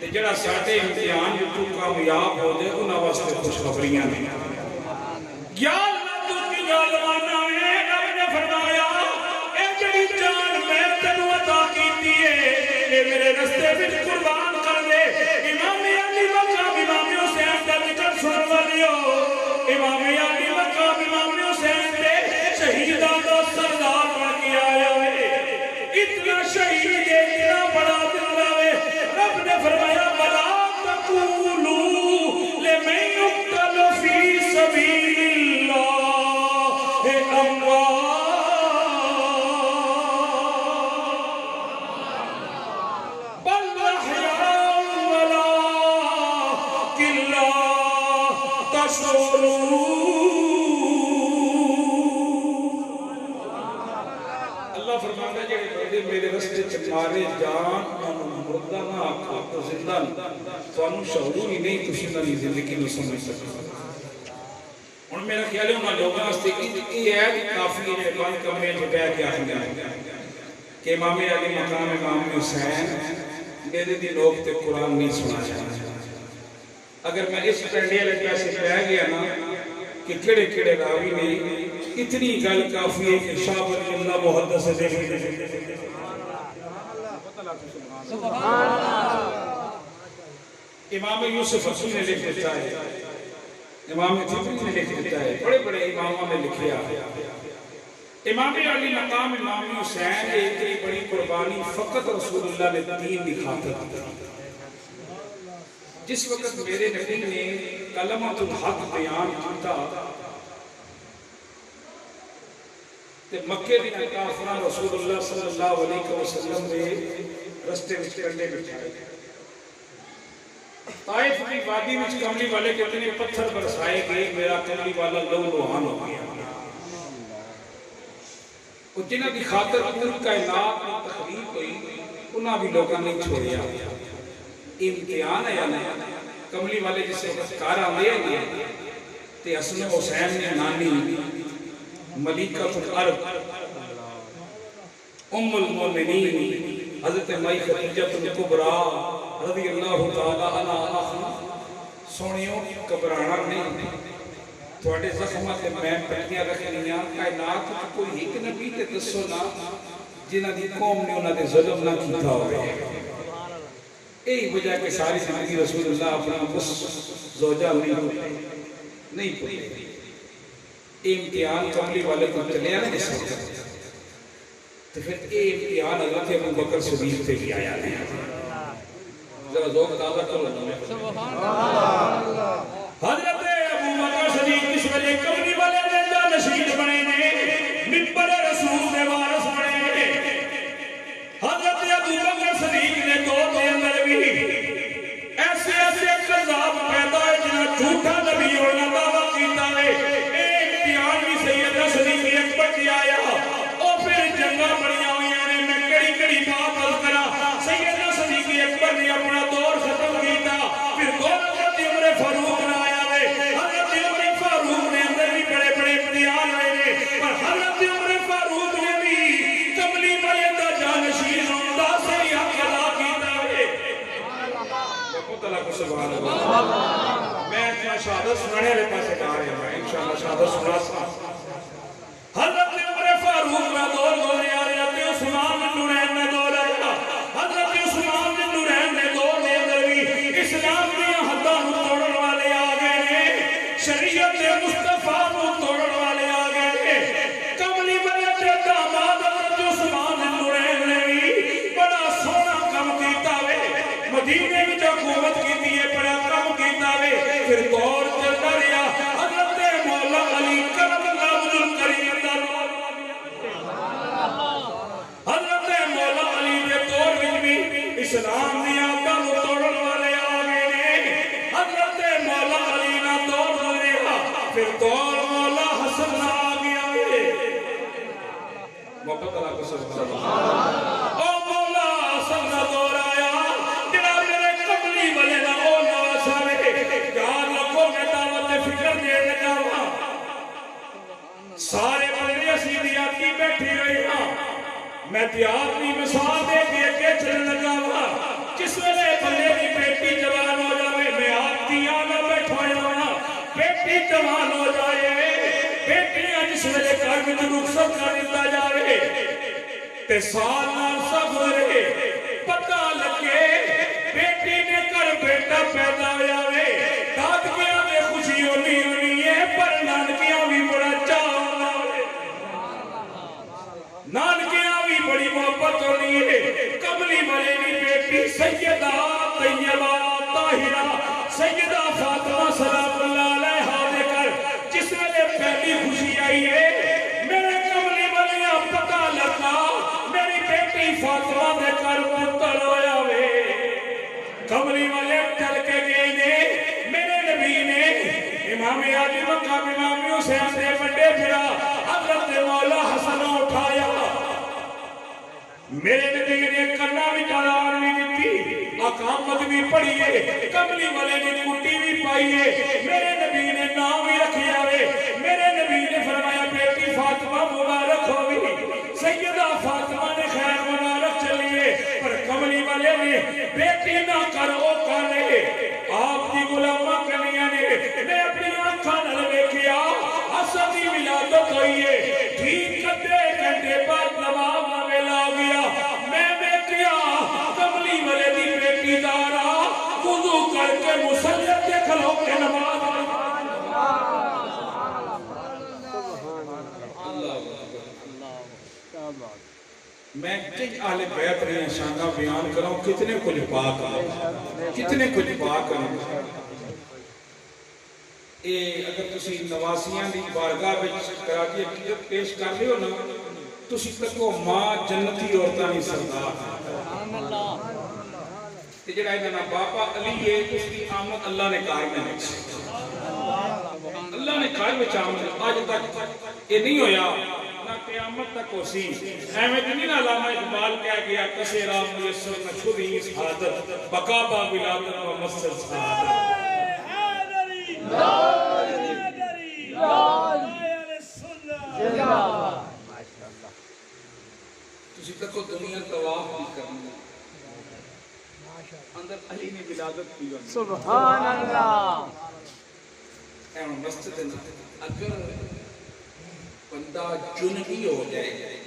جڑا ساڈے امتحان جو کامیاب ہو جائے انہاں واسطے خوشخبریاں نے یا اللہ تو کی آزمانا ہے رب نے فرمایا اے جڑی جان میں تینوں عطا کیتی ہے اے میرے رستے وچ قربان کر دے امام علی مقام امام حسین دا ذکر سن والیو امام علی مقام امام حسین دے شہیداں دا سردار بن کے آیا ہے اتنا شہید اتنا بڑا دل ہے رب نے فرمایا بلا تقولوا لمن يقتل في سبيل الله اموات بل احياء ولكن لا تشعرون اللہ فرماتا ہے جڑے بندے میرے رستے چ مارے جان مردہ نہ آکھو تو زندہ تانوں شعور ہی نہیں تسی نہ زندگی نو سمجھ سکتے ہن میرا خیال ہے انہاں لوگاں واسطے یہ ہے کہ کافی ہے بند کمرے وچ بیٹھ کے آکھدے کہ امام علی مقام امام حسین میرے دی لوگ تے قرآن نہیں سنا چاہتے اگر میں اس ٹرینڈے والے پیسے پہ گیا نا کہ کیڑے کیڑے راوی نے اتنی گل کافی ہے کہ شاہ ولی اللہ محدث سے سبحان اللہ امام یوسف حسن نے لکھ دیتا ہے امام تبری نے لکھ دیتا ہے بڑے بڑے اماموں نے لکھیا امام علی مقام امام حسین ایک بڑی قربانی فقط رسول اللہ نے دین دکھاتا جس وقت میرے نبی نے کلمۃ الحق بیان کیتا تے مکے دی کافراں رسول اللہ صلی اللہ علیہ وسلم نے رستے وچ کنڈے بٹھائے طائف کی وادی وچ کملی والے کتنے پتھر برسائے گئے میرا کملی والا لہو لہان ہو گیا اور جنہ کی خاطر پوری کائنات میں تخلیق ہوئی انہاں بھی لوگوں نے چھوڑیا امتحان ہے یا نہیں کملی والے جسے کار آندے ہیں تے حسن حسین نے نانی ملیکہ العرب ام المومنین حضرت مائی خدیجہ الکبریٰ رضی اللہ تعالیٰ عنہ سونیوں گھبرانا نہیں تھوڑے زخمات میں پٹیاں رکھنیاں کائنات کوئی ایک نبی تے دسو نا جنہ دی قوم نے انہاں دے ظلم نہ کیتا ہوئے یہی وجہ کہ ساری زندگی رسول اللہ اپنا اس زوجہ نہیں پڑھے امتحان کملی والے کو چلے آنے اس وقت تو پھر امتحان حضرت ابو بکر صدیق سے بھی آیا ہے ذرا ذوق تازہ کرو حضرت ابو بکر صدیق اس وجہ کملی والے نے جانشین بنے نے منبر رسول نے وارث بنے نے حضرت ابو بکر صدیق نے دور کے اندر بھی ایسے قذاب پیدا ہے جنہاں جھوٹا نبی اور دعویٰ کیتا ہے امتحان بھی سیدہ صدیق اکبر کی آیا اور پھر جنگاں بڑیاں ہوئی ہیں میں کڑی کڑی بات حل کرا سیدہ صدیق اکبر نے اپنا دور ختم کیتا پھر دور حضرت عمر فاروق نے آیا ہے حضرت عمر فاروق نے اندر بھی بڑے بڑے امتحان ہوئے ہیں پر حضرت عمر فاروق نے بھی کملی والے دا جانشین عمدہ سے ہی حق ادا کیتا ہے اللہ کو سبحان اللہ میں شہادت سنانے والے پاسے کہا رہے ہیں انشاءاللہ شہادت سنا سا حضرت عمر فاروق میں دور آ رہے ہیں عثمان بن نورین میں دور آیا حضرت عثمان بن نورین میں دور دے اندر بھی اسلام کی حداں توڑن والے آ گئے ہیں شریعت مصطفیٰ کو توڑن والے آ گئے ہیں کملی والے تے داماد حضرت عثمان بن نورین نے بھی بڑا سونا کم کیتا ہے مدینے میں جو حکومت کی دیئے بڑا کم کیتا ہے پھر دور چلتا رہا حضرت مولا علی کرم اللہ وجل کریم حضرت مولا علی کے دور میں بھی اسلام دیا کم توڑن والے آگے نے حضرت مولا علی نہ دور رہا پھر دور مولا حسن نہ آگیا ہے محبت اللہ کو سبحان او مولا حسن نہ دور آیا بلے نہ او نواز آوے یار لکھو میں دعوت فکر دے لگا ہوا سارے بلے اسی دیاتی بیٹھی رہی ہاں میں دیاتی مثال دے کے چلنے لگا ہوا کس ویلے بلے کی بیٹی جوان ہو جائے میں آپ دیانا بیٹھا ہوا بیٹی جوان ہو جائے بیٹیاں جس ویلے کر میں رخصت کر دیتا جائے تے سال نال سب ہو رہے پتہ لگے بیٹی نے کر بیٹا پیدا ہویا وے دادکیاں میں خوشی ہونی ہے پر نانکیاں بھی بڑا چاہ ہونا ہے نانکیاں بھی بڑی محبت ہونی ہے کملی والے کی بیٹی سیدہ طیبہ طاہرہ سیدہ فاطمہ سلام اللہ علیہ دے کر جس ویلے پہلی خوشی آئی ہے میرے کملی والے پتہ لگا میری بیٹی فاطمہ دے کر پتر ہویا وے کملی والے چل کے گئے نے میرے نبی نے امام علی مقام امام حسین سے بڑے پھرا حضرت مولا حسن اٹھایا میرے نبی نے کرنا بھی جلال بھی دیتی اقامت بھی پڑھی ہے کملی والے نے کٹی بھی پائی ہے میرے نبی نے نام بھی رکھی آوے میرے نبی نے فرمایا بیٹی فاطمہ مبارک ہوئی سیدہ فاطمہ نے خیر مبارک چلیے پر کملی والے نے بیٹی نہ کر او کانے آپ کی غلامہ کنیاں نے میں اپنی آنکھاں نہ دیکھیا حسن کی ولادت ہوئی ہے ٹھیک کدے گھنٹے بعد نماز میں لا گیا میں دیکھیا کملی والے دی بیٹی دارا وضو کر کے مسجد کے کھلو کے نماز میں کئی اہل بیت رہے ہیں شانہ بیان کروں کتنے کچھ پاک کتنے کچھ پاک اگر تسی نواسیاں دی بارگاہ بچ کراچی عقیدت پیش کر لے ہو نا تسی تکو ماں جنتی عورتانی سردار جڑا نا باپا علی ہے اس کی آمد اللہ نے کار میں رکھی اللہ نے کار میں آمد آج تک یہ نہیں ہویا نہ قیامت تک ہو سی احمد نہیں علامہ اقبال کہہ گیا کسے راہ میسر نہ چھوڑی اس حادت بقا با ولادت و مسجد سعادت تسی تکو دنیا طواف بھی کرنا اندر علی نے ولادت کی سبحان اللہ ایم مسجد اگر بندہ جنبی ہو جائے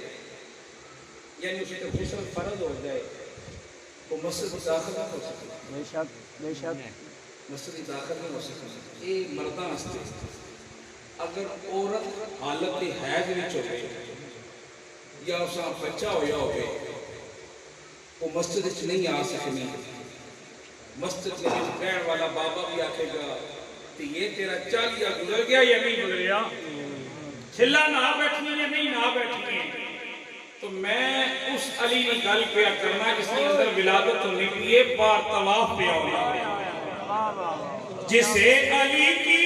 یعنی اسے تو غسل فرض ہو جائے وہ مسجد داخل نہ ہو سکتا بے شک مسجد داخل نہ ہو سکتا یہ مرداں ہستے اگر عورت حالت حیض وچ ہوئے یا اسا بچہ ہویا ہوئے وہ مسجد وچ نہیں آ سکتی مسجد میں رہن والا بابا بھی آکھے گا کہ یہ تیرا چالیا گزر گیا یا نہیں گزریا چھلا نہ بیٹھنی یا نہیں نہ بیٹھنی تو میں اس علی نے گل پہ کرنا جس نے اندر ولادت ہونی پیے بار طواف پہ ہونا جسے علی کی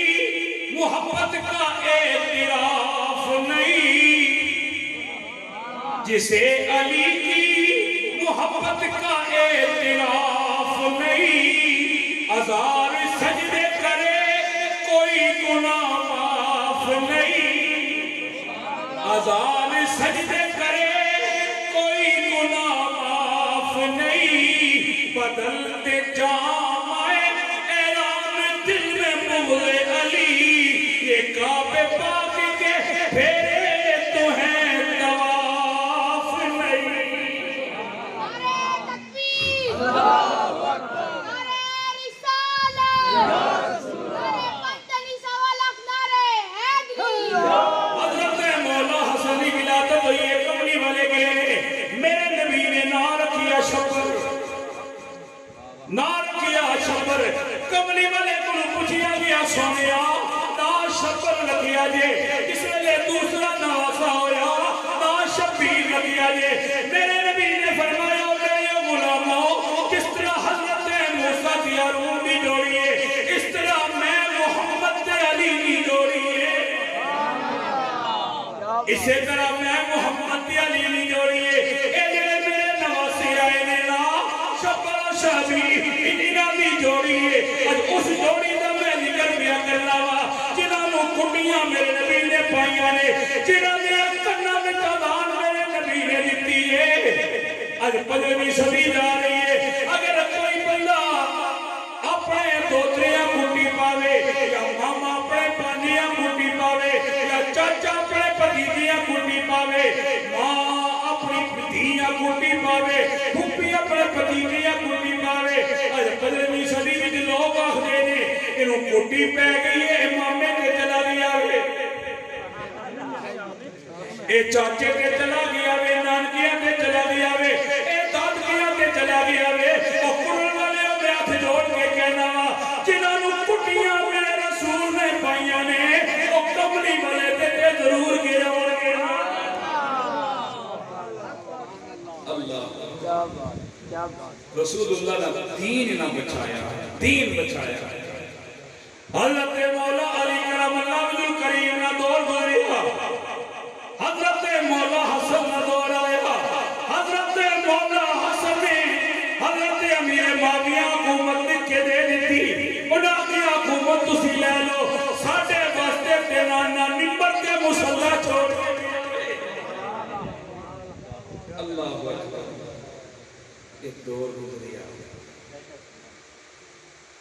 محبت کا اعتراف نہیں جسے علی کی محبت کا اعتراف نہیں ہزار سجدے کرے کوئی گناہ معاف نہیں ہزار سجدے کرے کوئی گناہ معاف نہیں بدلتے جامائے اعلان دل میں بغض علی یہ کعبے پاک کے پھیرے تو ہیں طواف نہیں نعرہ تکبیر اللہ اکبر نعرہ رسالت نعرہ قتل سوالک نعرہ حیدری حضرت مولا حسن کی ولادت ہوئی ہے کملی والے کے میرے نبی نے نام رکھیا شبر نام رکھیا شبر کملی والے کو پوچھیا گیا سونیا نام شبر رکھیا جے اس لئے دوسرا نواسا ہویا نام شبیر رکھیا جے میرے نبی نے فرمایا میرے غلاموں کس طرح حضرت موسیٰ کی ہارون کی جوڑی ہے اس طرح میں محمد علی کی جوڑی ہے اسے طرح میں محمد علی کی جوڑی ہے اے جڑے میرے نواسی آئے نے نا شبر و شابی انہاں دی جوڑی ہے اج اس جوڑی دا میں ذکر کیا کرنا وا جنہاں نو کٹیاں میرے نبی نے پائیاں نے جنہاں دے کناں وچ اذان میرے نبی نے دتی ہے اج 15ویں صدی جا رہی ہے اگر کوئی بندہ اپنے دوتریاں کٹی پاوے یا ماما اپنے پانیاں کٹی پاوے یا چاچا اپنے پتیجیاں کٹی پاوے ماں اپنی پتیجیاں کٹی پاوے پھپھی اپنے پتیجیاں کٹی پاوے اج 15ویں صدی وچ لوگ آکھدے نے اینوں کٹی پے گئی ہے مامے تے چلا گیا وے اے چاچے تے چلا گیا وے نانکیاں تے چلا گیا وے اے دادکیاں تے چلا گیا وے او قرآن والے دے ہاتھ جوڑ کے کہنا وا جنہاں نوں کٹیاں میرے رسول نے پائیاں نے او کملی والے تے ضرور گراون گے اللہ کیا بات رسول اللہ نے دین نہ بچایا دین بچایا حضرت مولا علی کرم اللہ وجہ کریم نہ دور دوریا حضرت مولا حسن نہ دور آیا حضرت مولا حسن نے حضرت امیر معاویہ حکومت لکھ کے دے دیتی انہاں کی حکومت تسی لے لو ساڈے واسطے تیرا نہ ممبر تے مصلی چھوڑ کے اللہ اکبر ایک دور گزریا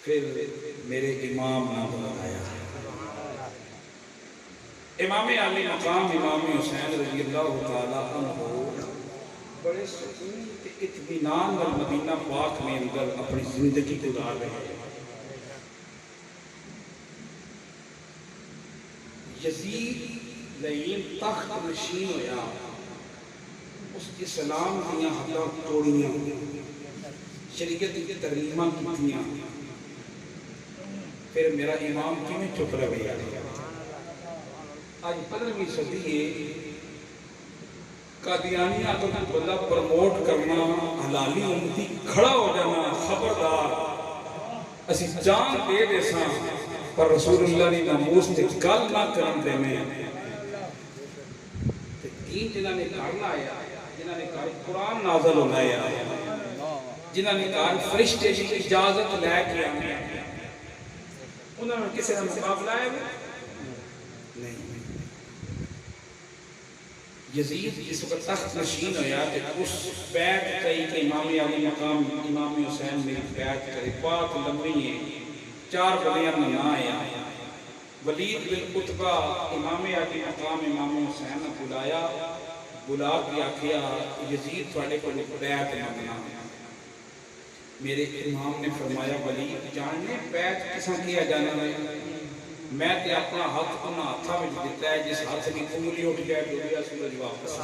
پھر میرے امام نے بلایا امام علی مقام امام حسین رضی اللہ تعالیٰ عنہ بڑے سکون کے اطمینان وال مدینہ پاک میں اندر اپنی زندگی گزار رہے ہیں یزید لئین تخت نشین ہویا اس اسلام دیاں حداں توڑیاں شریعت کی ترلیمہ کیتیاں پھر میرا امام کیوں چپ رہے آج 15ویں صدی ہے قادیانیہ کو بندہ پرموٹ کرنا حلالی امتی کھڑا ہو جانا خبردار اسی جان دے دے ساں پر رسول اللہ نے ناموس نے گل نہ کرن دے میں یقین جنہاں نے کرنا آیا جنہاں نے کہا قرآن نازل ہونا ہے جنہاں نے کہا فرشتے کی اجازت لے کے آنے انہوں نے کسی نے مقابلہ ہے نہیں یزید اس وقت تخت نشین ہویا کہ اس بیعت کئی کہ امام علی مقام امام حسین نے بیعت کرے بات لمبی ہے 4 بلیاں نہ آیا ولید بن عتبہ امام علی مقام امام حسین نے بلایا بلا کے آکھیا یزید تھوڑے کو بیعت مانگنا میرے امام نے فرمایا ولید جاننے بیعت کساں کیا جانا ہے میں تے اپنا ہاتھ انہاں ہاتھاں وچ دیتا ہے جس ہاتھ کی انگلی اٹھ جائے ڈوبیا سورج واپس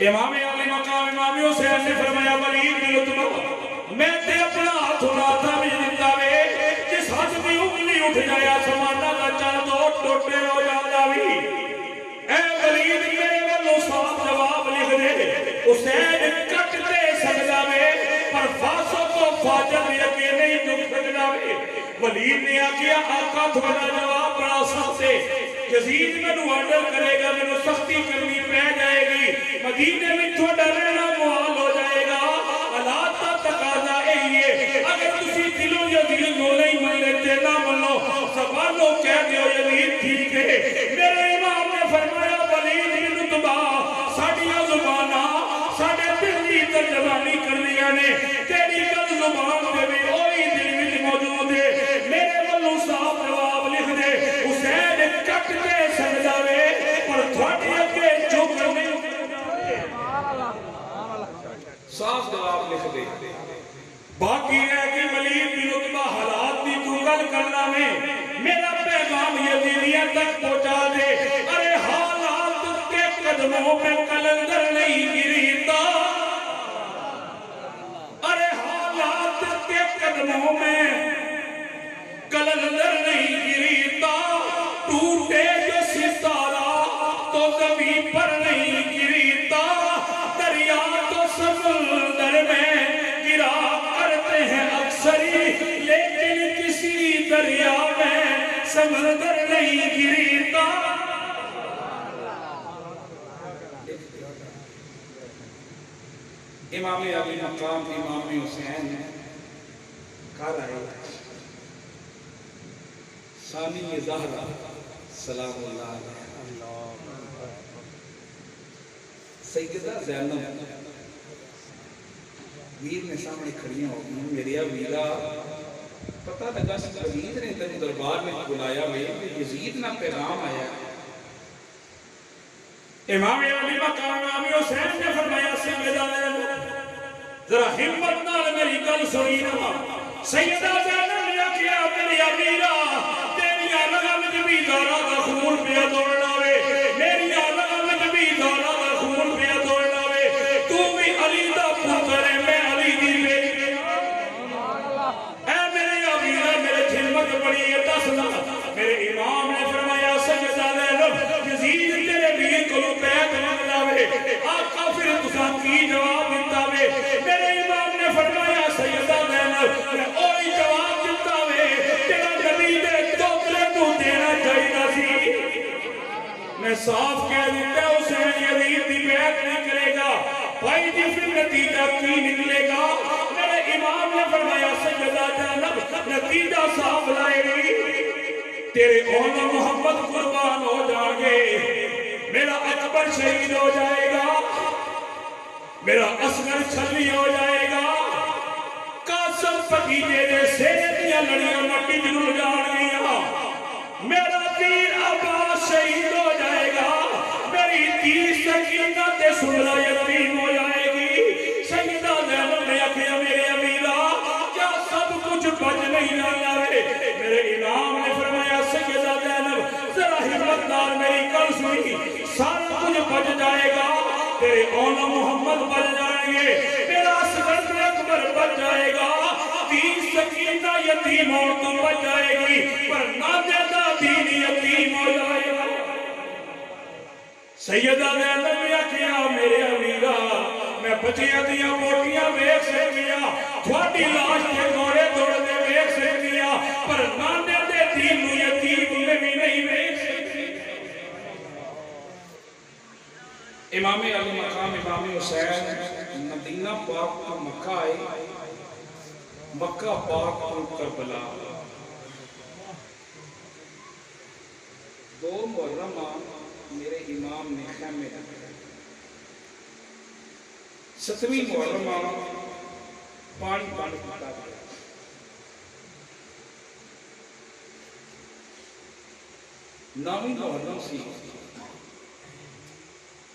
امام علی مقام امام حسین نے فرمایا ولید بن عتبہ میں تے اپنا ہاتھ انہاں ہاتھاں وچ دیتا ہے جس ہاتھ کی انگلی اٹھ جائے آسماناں دا چاند ٹوٹے ہو جاوی اے ولید میرے والوں صاف جواب لکھ دے حسین کٹ دے سکدا وے پر فاسق و فاجر اگے نہیں جھک سکدا وے ولید نے آکھیا آقا تھوڑا جواب بڑا سخت ہے یزید میں آرڈر کرے گا میں سختی کرنی پہ جائے گی مدینے میں تھوڑا رہنا محال ہو جائے گا حالات کا تقاضا ہے اگر تسی دلوں یزید کو نہیں مان لیتے نہ منو زبانوں کہہ دیو یزید ٹھیک ہے میرے امام نے فرمایا ولید بن عتبہ ساڈیاں زباناں ساڈے دل دی ترجمانی کرنیاں نے تیری گل زبان تے بھی اوہی دل وچ موجود ہے میرے والوں صاحب جواب لکھ دے حسین کٹ دے سکدا وے پر تھوڑی اگے چپ نہیں صاف جواب لکھ دے باقی ہے کہ ولید بن عتبہ حالات بھی تو گل کرنا میں میرا پیغام یزیدیہ تک پہنچا دے ارے حالات کے قدموں پہ کلندر نہیں گریتا ارے حالات کے قدموں میں کلندر نہیں گریتا ٹوٹے جو ستارہ تو زمین پر نہیں گریتا دریا تو سمندر میں گرا کرتے ہیں اکثری لیکن کسی دریا میں سمندر نہیں گریتا امام علی مقام امام حسین کہا رہے ثانی زہرہ سلام اللہ علیہ سیدہ زینب ویر نے سامنے کھڑیاں ہو گئی میرے ویرا پتہ لگا ولید نے تیرے دربار میں بلایا ہوئے یزید نہ پیغام آیا امام علی مقام امام حسین نے فرمایا سیدہ زینب ذرا ہمت نال میری گل سنی نا سیدہ زینب نے کیا میری امیرہ تیری آلہ میں بھی دورہ کا خون پیا دوڑنا وے میری آلہ میں بھی دورہ کا خون پیا دوڑنا وے تو بھی علی دا پتر ہے میں علی دی بیٹی اے میرے امیرہ میرے جھلمت بڑی ہے دسنا میرے امام نے فرمایا سیدہ زینب یزید تیرے بھی کلو بیعت مانگدا وے آقا پھر تساں کی جواب دیتا وے میرے امام نے فرمایا سیدہ زینب میں اوہی جواب دیتا وے تیرا نبی دے دوترے تو دینا چاہیے سی میں صاف کہہ دیتا حسین یزید دی بیعت نہیں کرے گا بھائی جی پھر نتیجہ کی نکلے گا میرے امام نے فرمایا سیدہ زینب نتیجہ صاف لائے گی تیرے اول محمد قربان ہو جائیں گے میرا اکبر شہید ہو جائے گا میرا اصغر چھلی ہو جائے گا قاسم پتیجے دے سینے دیا لڑیاں مٹی جنہوں جان گیا میرا پیر عباس شہید ہو جائے گا میری تیر سکینہ تے سنرا یتیم ہو جائے گی سیدہ زینب نے آکھیا میرے امیرہ کیا سب کچھ بچ نہیں جانا ہے میرے امام نے فرمایا سیدہ زینب ذرا ہمت نال میری گل سنی سارا کچھ بچ جائے گا تیرے اولا محمد بچ جائیں گے میرا اصغر اکبر بچ جائے گا دین سکینہ یتیم ہو تو بچ جائے گی پر نادے دا دین یتیم ہو جائے گا سیدہ زینب نے کیا میرے امیرہ میں بچیاں دیا موٹیاں ویکھ سے گیا تھوڑی لاش کے گوڑے دوڑ دے ویکھ سے گیا پر نادے دے دین یتیم میں بھی نہیں ویکھ سے امام علی مقام امام حسین مدینہ پاک تو مکہ آئے، مکہ پاک تو کربلا، دو محرم میرے امام نے خیمے رکھے، 7ویں محرم پانی پانی پتا گیا، 9ویں محرم سی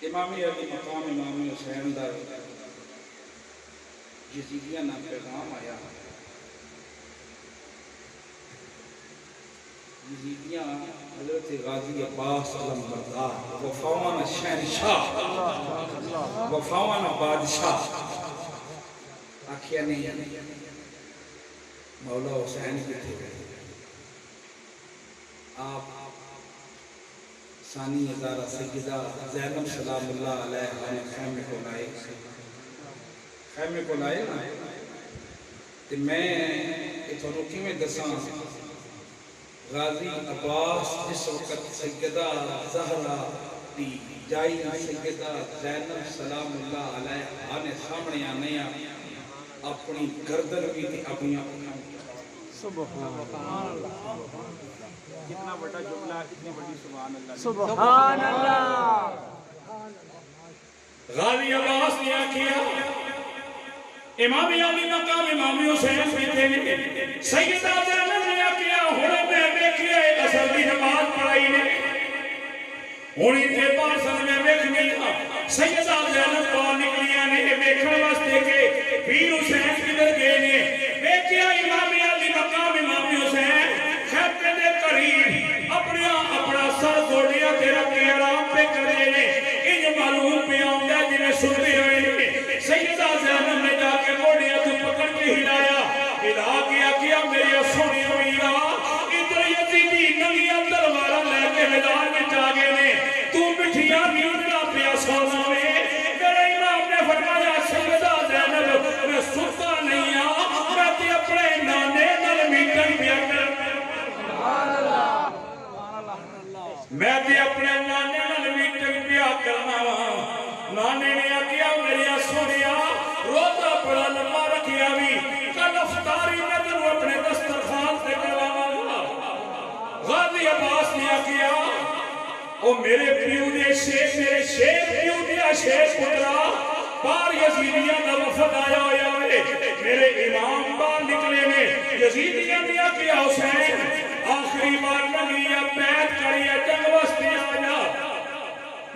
امام علی مقام امام حسین دا یزیدیاں نا پیغام آیا، یزیدیاں حضرت غازی عباس علم بردار وفاوانا شہنشاہ وفاوانا بادشاہ آکھیا نہیں مولا حسین کے تھے آپ ثانی ہزارہ سیدہ زینب سلام اللہ علیہ خیمے کو لائے، خیمے کو لائے نا تو میں اتھو رکی میں دساں غازی عباس جس وقت سیدہ زہرہ دی جائی سیدہ زینب سلام اللہ علیہ نے سامنے آنے اپنی گردن بھی تھی اپنی سبحان اللہ، کتنا بڑا جملہ، اتنی بڑی سبحان اللہ، سبحان اللہ۔ غازی عباس نے کیا امام علی مقام امام حسین بھی تھے، سیدہ زینب نے کیا ہونے میں دیکھئے اصل دی نماز پڑھائی نے ہونی تھے پاسن میں دیکھنے تھا سیدہ زینب باہر نکلیاں نے دیکھنے واسطے کے پیر حسین کدھر گئے نے دیکھیا امام علی مقام امام حسین خیمے دے قریب اپنا سر گوڑیا تے رکھ کے آرام پہ کرے نے انج معلوم پہ آؤں گا جنہیں سنتے ہوئے سیدہ زینب نے جا کے گوڑیا تو پکڑ کے ہلایا، ہلا کیا میرے سونے امیرہ ادھر یزیدی نگیاں تلوارا لے کے میدان میں جاگے نے تو مٹھیاں نیوٹا پیا سونا میں میرے امام نے فرمایا سیدہ زینب میں سنتا نہیں میں تے اپنے نانے نل میٹنگ پیا کر میں تے اپنے نانے نل میٹنگ پیا کرنا نانے نے کیا میری سونیا روزہ بڑا لمبا رکھیا بھی کل افطاری میں تنو اپنے دسترخوان سے کرواؤں گا۔ غازی عباس نے کیا او میرے پیو دے شیخ میرے شیخ پیو دیا شیخ پترا بار یزیدیاں دا وفد آیا ہویا ہے میرے امام بار نکلے نے یزیدیاں دیا کیا حسین آخری بار نگیا بیعت کریے جنگ وسطی آیا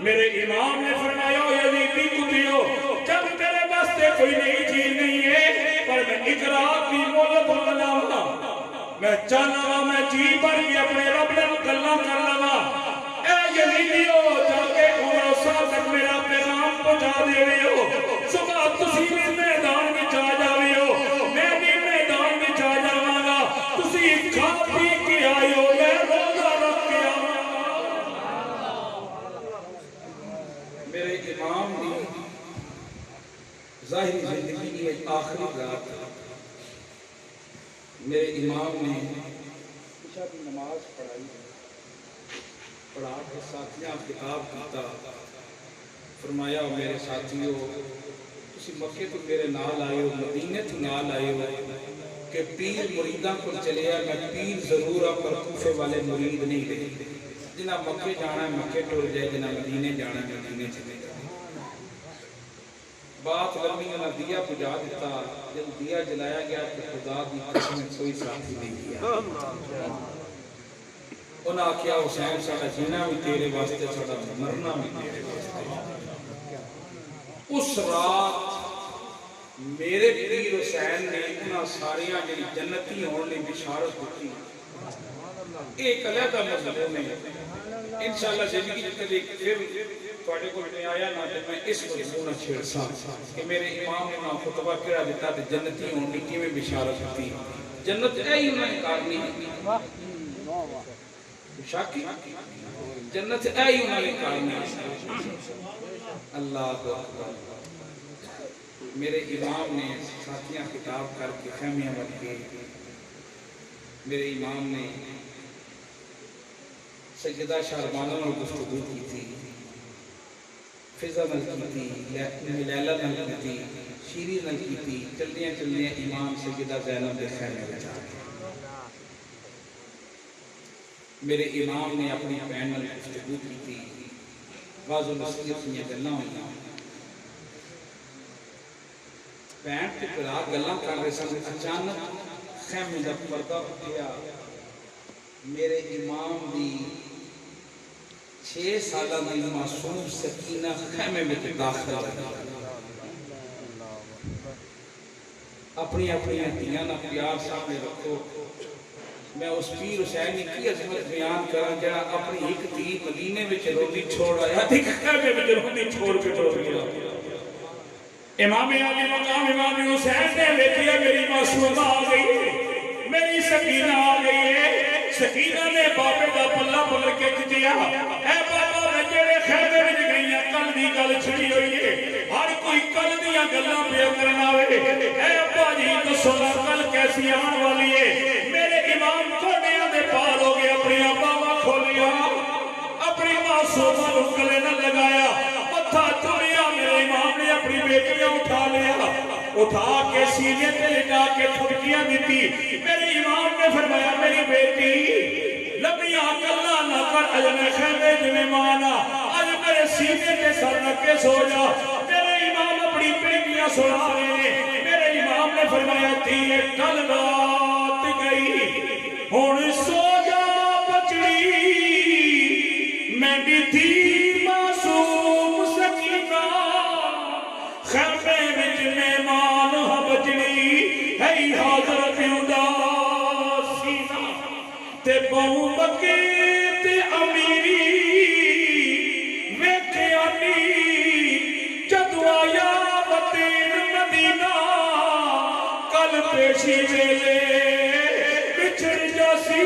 میرے امام نے فرمایا یزیدی کتیو جنگ تیرے واسطے کوئی نئی چیز نہیں ہے پر میں اقرار کی مولت بناؤں میں چاہنا میں جی پر کے اپنے رب نے گلہ کر لگا اے یزیدیو جا کے عمر صاحب تک میرا پیغام پہنچا دے رہے ہو صبح تسی بھی میدان میں چاہ جا رہے ہو میں بھی میدان میں چاہ جاواں گا تسی کھا پی کے آئے ہو میں روزہ رکھ کے آؤں میرے امام نے ظاہری زندگی کی ایک آخری رات میرے امام نے عشاء کی نماز پڑھا کے ساتھیاں خطاب کیتا فرمایا میرے ساتھیوں تسی مکے تو میرے نال آئے ہو مدینے تو نال آئے ہو کہ پیر مریداں کو چلے میں پیر ضرور پر کوفے والے مرید نہیں دے جنہ مکے جانا ہے مکے ٹور جائے جنہ مدینے جانا ہے مدینے چلے جائے بات لمبی انہا دیا بجا دیتا جب دیا جلایا گیا تو خدا دی قسم میں کوئی ساتھی نہیں کیا انہا کیا حسین ساڑھا جینا بھی تیرے واسطے ساڑھا مرنا بھی تیرے واسطے اس رات میرے پیر حسین نے انہا ساریاں جنہی جنتی ہونے بشارت ہوتی ایک علیحدہ مضمون ہے انشاءاللہ زندگی جتنے پھر توڑے کو میں آیا نا تو میں اس مضمون چھیڑ سا کہ میرے امام نے نا خطبہ کیا دیتا کہ جنتی ہونے کی میں بشارت ہوتی جنت اے ہی انہیں کارنی شاکی جنت اے ہی انہیں کارنی اللہ اکبر میرے امام نے ساتھیاں کتاب کر کے خیمیاں بن کے میرے امام نے سیدہ شاربانوں اور گفتگو کی تھی فضا نال کیتی، لیلا نال کیتی، شیری نال کیتی، چلدیاں چلدیاں امام سیدہ زینب دے خیمے وچ آ گئے۔ میرے امام نے اپنی بہن نال گفتگو کی، بعض نصیحت دیاں گلاں ہوئیاں، بہن تے بھرا گلاں کر رہے سن، اچانک خیمے دا پردہ اٹھیا، میرے امام دی 6 سالہ دی معصوم سکینہ خیمے میں داخل ہوئی۔ اپنی دھیاں نہ پیار سامنے رکھو۔ میں اس پیر حسین کی عظمت بیان کرا جڑا اپنی ایک دھی مدینے وچ روندی چھوڑ آیا تے خیمے وچ روندی چھوڑ کے ٹر گیا۔ امام علی مقام امام حسین نے ویکھیا میری معصومہ آ گئی ہے، میری سکینہ آ گئی ہے۔ سکینہ نے بابے دا پلہ پکڑ کے کہیا، اے بابا میں تیرے خیمے وچ گئی ہاں، کل دی گل چھڑی ہوئی ہے، ہر کوئی کل دیاں گلاں پیا کرنا وے۔ اے ابا جی دسو کل کیسی آن والی ہے؟ میرے امام کوڑیاں دے پار ہو گئے، اپنی باواں کھولیا، اپنی معصومہ نوں گلے نہ لگایا، متھا چومیا۔ میرے امام نے اپنی بیٹیاں اٹھا لیا، اٹھا کے سینے تے لٹا کے ٹھپکیاں دیتی۔ میرے امام نے فرمایا میری بیٹی لمبیاں گلاں نہ کر، اج میں خیمے وچ مہمان آ، اج میرے سینے تے سر رکھ کے سو جا۔ میرے امام اپنی بیٹیاں سنا رہے ہیں۔ میرے امام نے فرمایا تھی کل رات گئی ہن سو جا بچڑی، میری تھی معصوم سکینہ خیمے وچ مہمان ہا بچڑی، ہے حاضر اداسینا تے بہو بکے تے امیری ویکھیا نی جدو آیا وطن مدینہ، کل پیشی ویلے بچھڑ جاسی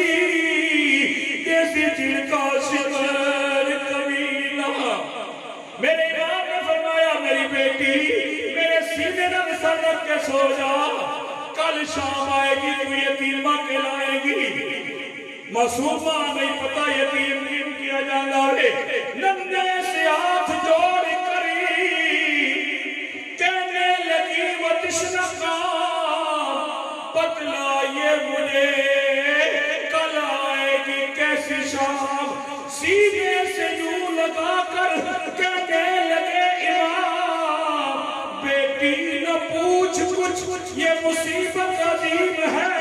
دیسی جھڑکا شکر کبیلہ۔ میرے امام نے فرمایا میری بیٹی میرے سینے نال سر رکھ کے سو جا، کل شام آئے گی تو یتیمہ کہلائے گی۔ معصومہ نہیں پتا یتیم کیم کیا جانا ہے، ننھے سے ہاتھ جوڑ کری کہنے لگی وہ تشنہ کام بتلائیے مجھے، کل آئے گی کیسی شام؟ سینے سے یوں لگا کر کہنے لگے امام بیٹی نہ پوچھ کچھ، یہ مصیبت عظیم ہے،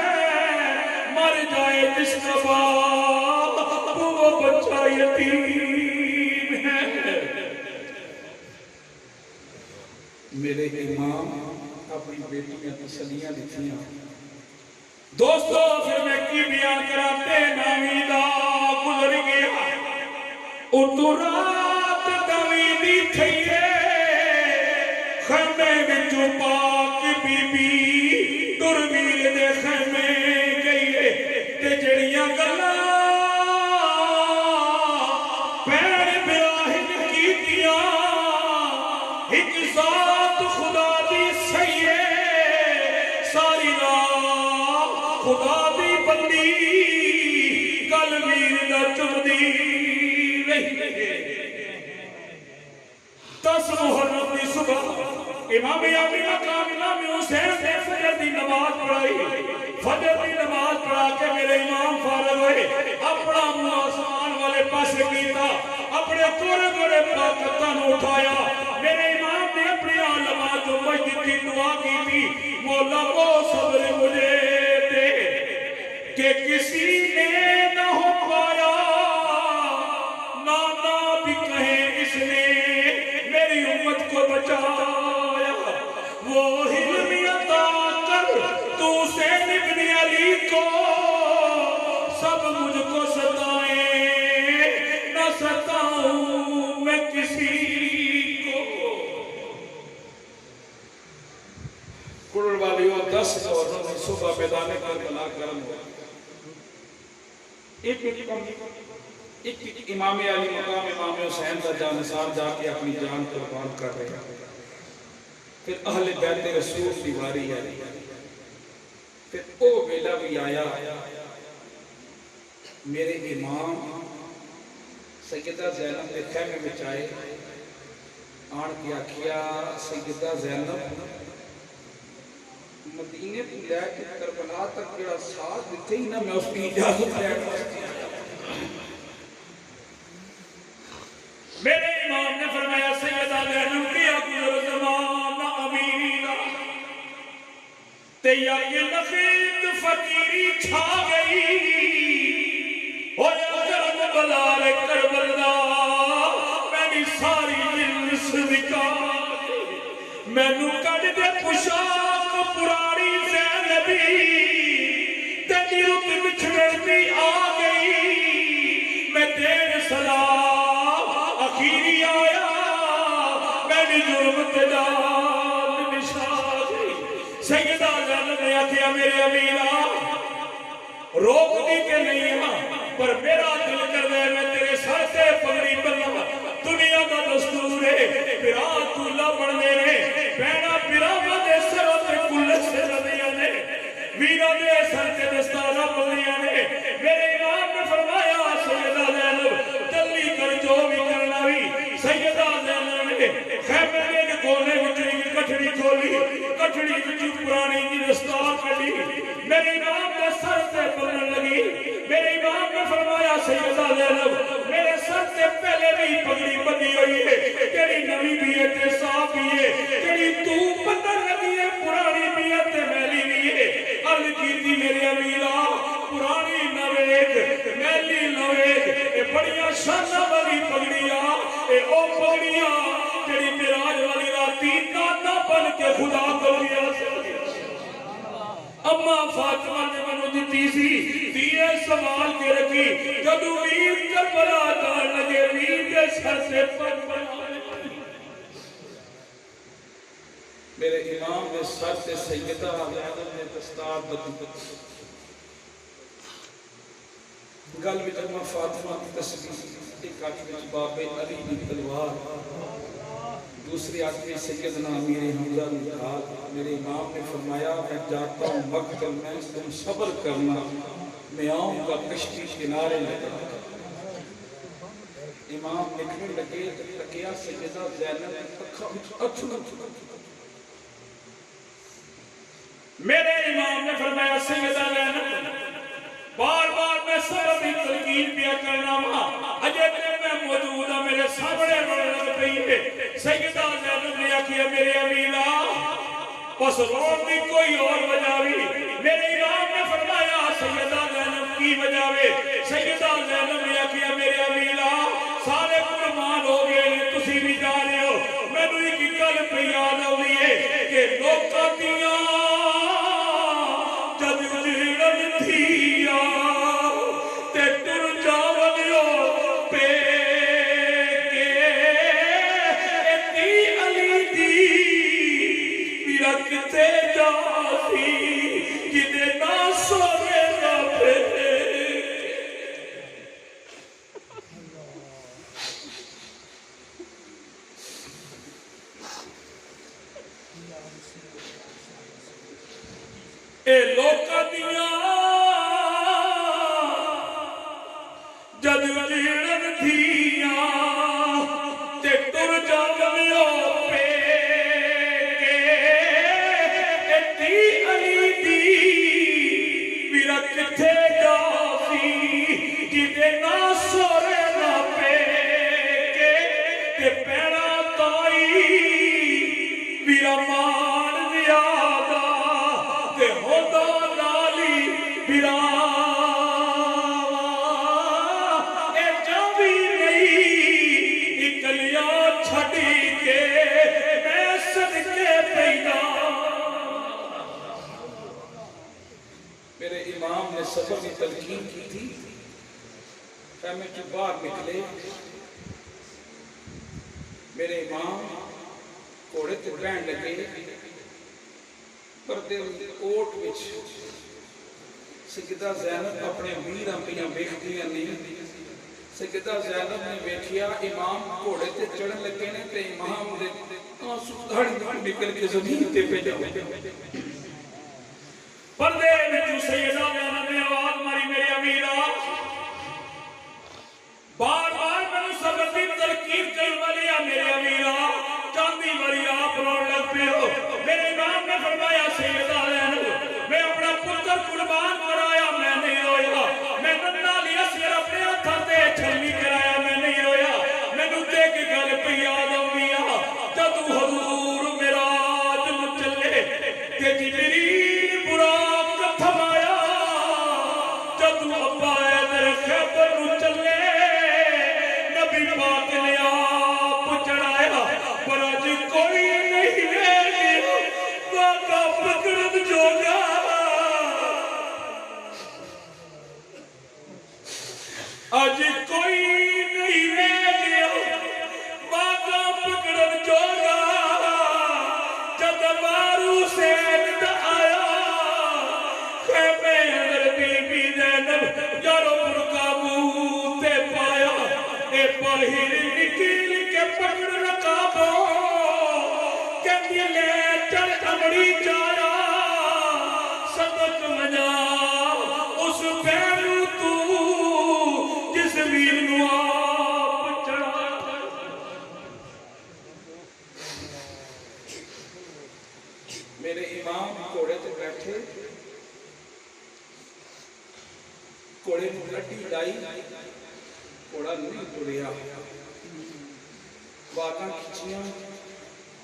مر جائے جس کا باپ وہ بچہ یتیم ہے۔ میرے امام اپنی بیٹیاں تسلیاں لکھیاں۔ دوستو پھر میں کی بیان کراتے نامیدہ گزر گیا، اتو رات دویدی تھی خیمے وچوں پاک بی بی درویل دے خیمے گئی تے جڑیاں گلاں پیر براہن کیتیاں، ایک ذات خدا دی سیے ساری رات خدا دی بندی کل ویر دا چردی رہی۔ 10 محرم دی صبح امام علی مقام امام حسین نے فجر دی نماز پڑھائی۔ فجر دی نماز پڑھا کے میرے امام فارغ ہوئے، اپنا منہ آسمان والے پاسے کیتا، اپنے تھوڑے تھوڑے پاکتاں اٹھایا۔ میرے امام نے اپنی علامات جو مجد کی دعا کی تھی، مولا وہ صبر مجھے دے کہ کسی نے نہ ہو پایا، نانا بھی کہیں اس نے میری امت کو بچایا، وہ علم عطا کر تو حسین ابن علی کو، سب مجھ کو ستائیں نہ ستاؤں میں کسی کو۔ قرر والیوں 10 محرم صبح میدان کربلا گرم ہوا، ایک امام علی مقام امام حسین کا جانثار جا کے اپنی جان قربان کر رہے ہیں۔ پھر اہل بیت رسول کی باری ہے، پھر او ویلا بھی آیا، میرے امام سیدہ زینب کے خیمے میں آئے، آن کے آکھیا سیدہ زینب مدینے تو لے کے کربلا تک جڑا ساتھ دیتے ہی نہ میں اس کی اجازت لے میرے امام نے فرمایا سیدہ زینب کی اکبر زمانہ امیرہ تیار یہ نخیت فقیری چھا گئی ہویا کربلا رے کربلا میں ساری جنس نکال میں نو کڑ دے پشاک پرانی زینبی تیری رت بچھڑے بھی آ گئی میں دیر سلام اخیری آیا میں نے جرم تجال نشاگی سیدہ زینب نے آکھیا میرے امیرہ روک دی کہ نہیں ہاں پر میرا دل کر دے میں تیرے سر سے پگڑی بننا دنیا کا دستور ہے پیرا تولا بڑھنے نے پینا پیرا مدے سروں تے کلت سے ردیاں نے ویرہ دے سر کے دستانہ بڑھنیاں نے میرے امام نے فرمایا سیدہ زینب جلدی کر جو بھی کرنا بھی سیدہ زینب نے خیمے کے کونے وچڑی کی کٹھڑی کھولی کٹھڑی وچی پرانی کی دستار کٹی میرے امام نے سر سے بڑھنے لگی میرے امام نے فرمایا سیدہ زینب میرے سر سے پہلے بھی پگڑی بندی ہوئی ہے تیری نوی بھی ہے تے صاف بھی ہے تیری تو پتر لگی ہے پرانی بھی ہے تے میلی بھی ہے عرض کی تھی میرے امیرہ پرانی نویت میلی نویت اے بڑیاں شانہ والی پگڑیاں اے او پگڑیاں تیری میراج والی راتی نانا بن کے خدا کو لیا اما فاطمہ نے منو دیتی سی دیئے سوال کے رکھی جدو ویر کربلا جان لگے ویر کے سر سے پر میرے امام نے سر سے سیدہ زینب نے دستار بدی گل بھی اما فاطمہ کی تصویر ایک آنکھ میں باب علی کی تلوار دوسری آنکھ میں سیدنا امیر حمزہ نے کہا میرے امام نے فرمایا میں جاتا ہوں مقتل میں تم صبر کرنا میں آؤں گا کشتی کنارے لگا امام نکلنے لگے تکیا سیدہ زینب اچھو میرے امام نے فرمایا سیدہ زینب بار بار میں صبر کی تلقین پیا کرنا ماں اجے میں موجود ہوں میرے سامنے رونے لگ پئی ہے سیدہ زینب نے آکھیا میرے امیرہ پس رونے کی کوئی اور وجہ بھی میرے امام نے فرمایا سیدہ زینب کی وجہ بھی سیدہ زینب نے آکھیا میرے امیرہ سارے قربان ہو گئے تسی بھی جا رہے ہو میں نے ایک گل پہ یاد ہوئی ہے کہ لوکاں دیاں اے لوکاں دیاں جد جیڑن تھیاں تے ٹر جاویو پے کے تی علی دی میرا کتھے جاسی جدے نا سورے نا پے کے تے پیڑا تائی میرا مان زیادہ تے ہودا لالی بیراوا اے جاوی نہیں اکلیا چھڑی کے میں صدقے پیدا میرے امام نے صبر کی تلقین کی تھی خیمے کے باہر نکلے میرے امام گھوڑے تے بہن لگے پردے اوٹ وچ سیدہ زینب اپنے ویر اپنیاں ویکھدیاں نہیں سیدہ زینب نے ویکھیا امام گھوڑے تے چڑھن لگے نے تے امام دے آنسو دھڑ دھڑ نکل کے زمین تے پہ جاتے پردے وچ سیدہ زینب نے آواز ماری میرے امیرہ بار بار میں صبر کی تلقین کرن والی میرے امیرہ کوئی نہیں رہ گیا واقع پکڑن جوگا آج کوئی نہیں رہ گیا واقع پکڑن جوگا جب بارو سے آیا خیمے اندر بی بی زینب یارو پرکابو تے پایا اے باہر نکل کے پکڑ رکابو کہندی لے چل امڑی جایا صدق مجا اس پہلو تو جس ویر نو آپ چڑھا میرے امام گھوڑے تے بیٹھے گھوڑے نو لٹی ڈائی گھوڑا نہیں ٹریا واقعہ کھچیاں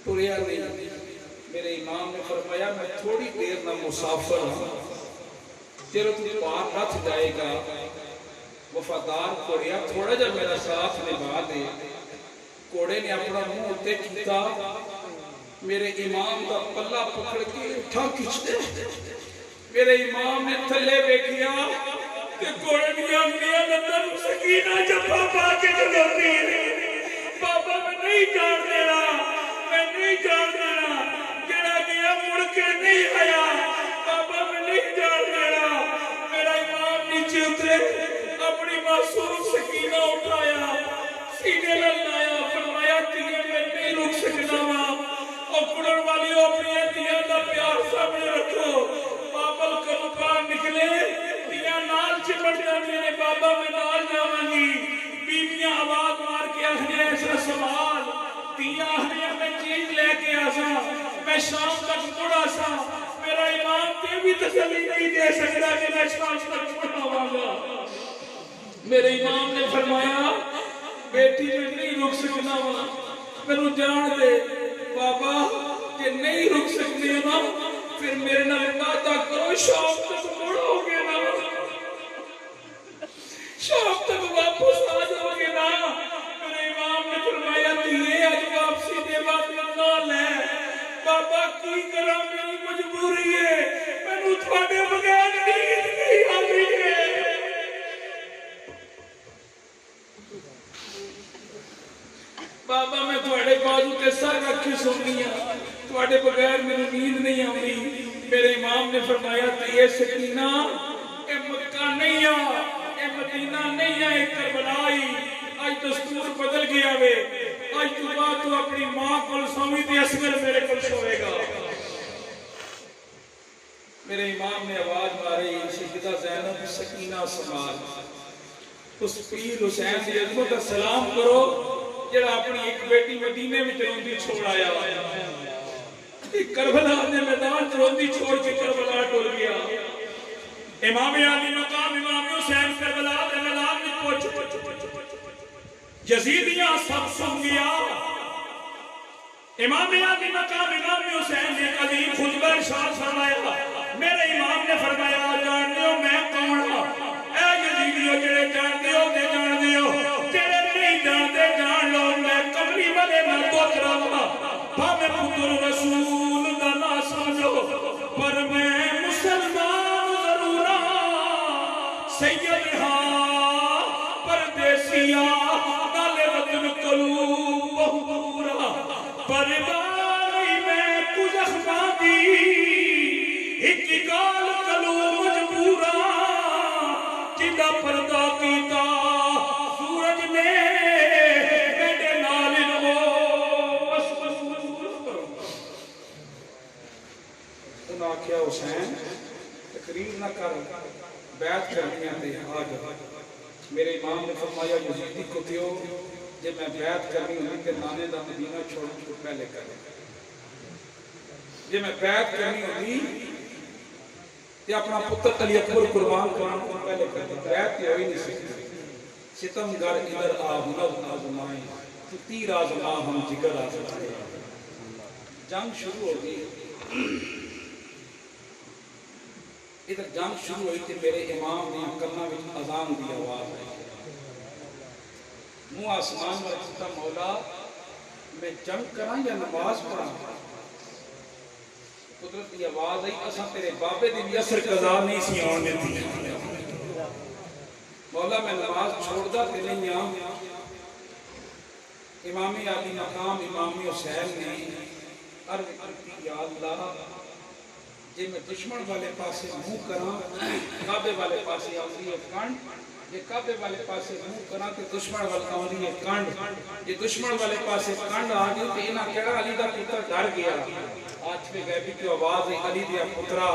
ٹریا نہیں میرے امام نے فرمایا میں تھوڑی دیر نہ مسافر ہوں تیرے تو پار رکھ جائے گا وفادار گھوڑیا تھوڑا جب میرا ساتھ نبھا دے گھوڑے نے اپنا منہ ہوتے کیتا میرے امام کا پلہ پکڑ کے اٹھا کھچتے میرے امام نے تھلے بیکھیا کہ گھوڑے دیا میاں لندن سکینہ جب پاپا کے جلوتی پاپا میں نہیں جان دینا میں نہیں جان دینا جڑا گیا مڑ کے نہیں آیا پاپا میں نہیں جان دینا میرا امام نیچے اترے اپنی معصوم سکینہ اٹھایا سینے للایا فرمایا تیئے میں نہیں رک سکنا ماں اور کڑن والی اپنی تیئے کا پیار سامنے رکھو بابل کرپان نکلے تیئے نال چپٹ جانے نے بابا میں نال جاوانگی بیبیاں آواز مار کے آخری ایسا سوال تیئے آخری میں چیز لے کے آسا میں شام تک مڑا سا میرا امام تے بھی تسلی نہیں دے سکتا کہ میں شام تک مڑا ہوگا میرے امام نے فرمایا بیٹی میں نہیں رک سکنا ہوا میں جان دے بابا کہ نہیں رک سکتے نا پھر میرے نال وعدہ کرو شام تک مڑو گے نا شام تک واپس آ جاؤ گے نا میرے امام نے فرمایا یہ آج واپسی دے بات نہ لے بابا کی کرا میری مجبوری ہے میں نو تھوڑے بغیر نیند نہیں آتی ہے بابا میں تھوڑے بازو کے سر رکھی سننی ہے تھوڑے بغیر میری نیند نہیں آتی میرے امام نے فرمایا یہ سکینہ اے مکہ نہیں اے مدینہ نہیں اے کربلائی آج دستور بدل گیا وے آج تو بات تو اپنی ماں کو سوئی دی اصغر میرے کو سوئے گا میرے امام نے آواز ماری سیدہ زینب سکینہ سمال اس پیر حسین دی عظمت کا سلام کرو جڑا اپنی ایک بیٹی مدینے میں روندی چھوڑ آیا کربلا نے میدان روندی چھوڑ کے کربلا ٹر گیا امام علی مقام امام حسین کربلا دے میدان میں پہنچ یزیدیاں سب سن گیا امام علی مقام امام حسین نے قدیم خطبہ ارشاد فرمایا میرے امام نے فرمایا جان دیو میں کون ہوں اے یزیدیو جڑے جان دیو تے جان دیو جڑے نہیں جانتے جان لو میں کملی والے نہ پوترا بھاوے پتر رسول دا نہ سمجھو پر میں مسلمان ضرور سید ہاں پردیسیا نالے وطن قلوب بہورا پرواری میں کچھ اخبادی ایک گال قلوب مجبورا جدہ پردہ کیتا سورج نے میڈے نالے نمو بس کرو انہاں کیا حسین تقریر نہ کر بیعت کرنیاں دے آج میرے امام نے فرمایا یزیدی کو تیو جب میں بیعت کرنی ہوئی کہ نانے دا مدینہ چھوڑ پہلے کریں جب میں بیعت کرنی ہوئی کہ اپنا پتر علی اکبر قربان کرنا پہلے کریں بیعت یہ ہوئی نہیں سکتی ستم گر ادھر آہنر آزمائیں تو تیر آزما ہم جگر آزمائیں جنگ شروع ہو گئی ادھر جنگ شروع ہوئی تھی میرے امام نے کرنا میں اذان دی آواز ہے منہ آسمان میں رکھتا مولا میں جنگ کراں یا نماز پڑھاں؟ قدرت کی آواز آئی اساں تیرے بابے دی بھی اثر قضا نہیں سی آن دیتی مولا میں نماز چھوڑ دا تے نہیں آں امام عالی مقام امام حسین نے عرض کرتی یا اللہ جے میں دشمن والے پاسے منہ کراں کعبے والے پاسے آؤندی ہے کنڈ جے کعبے والے پاسے منہ کراں تے دشمن والے آؤندی ہے کنڈ جے دشمن والے پاسے کنڈ آ گئی تے انہاں کیڑا علی دا پتر ڈر گیا آج پہ غیبی کی آواز ہے علی دیا پترا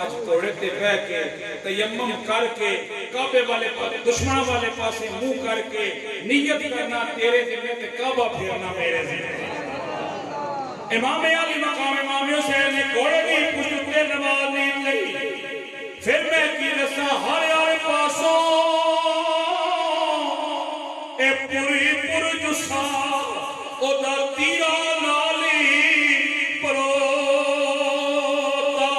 آج توڑے تے بہ کے تیمم کر کے کعبے والے پاسے دشمن والے پاسے منہ کر کے نیت کرنا تیرے ذمہ تے کعبہ پھیرنا میرے ذمہ امام علی مقام امام حسین نے گھوڑے کی پشت تے نماز نہیں لئی پھر میں کی رسا ہر آئے پاسوں اے پوری پرجسا او دا تیرا نالی پروتا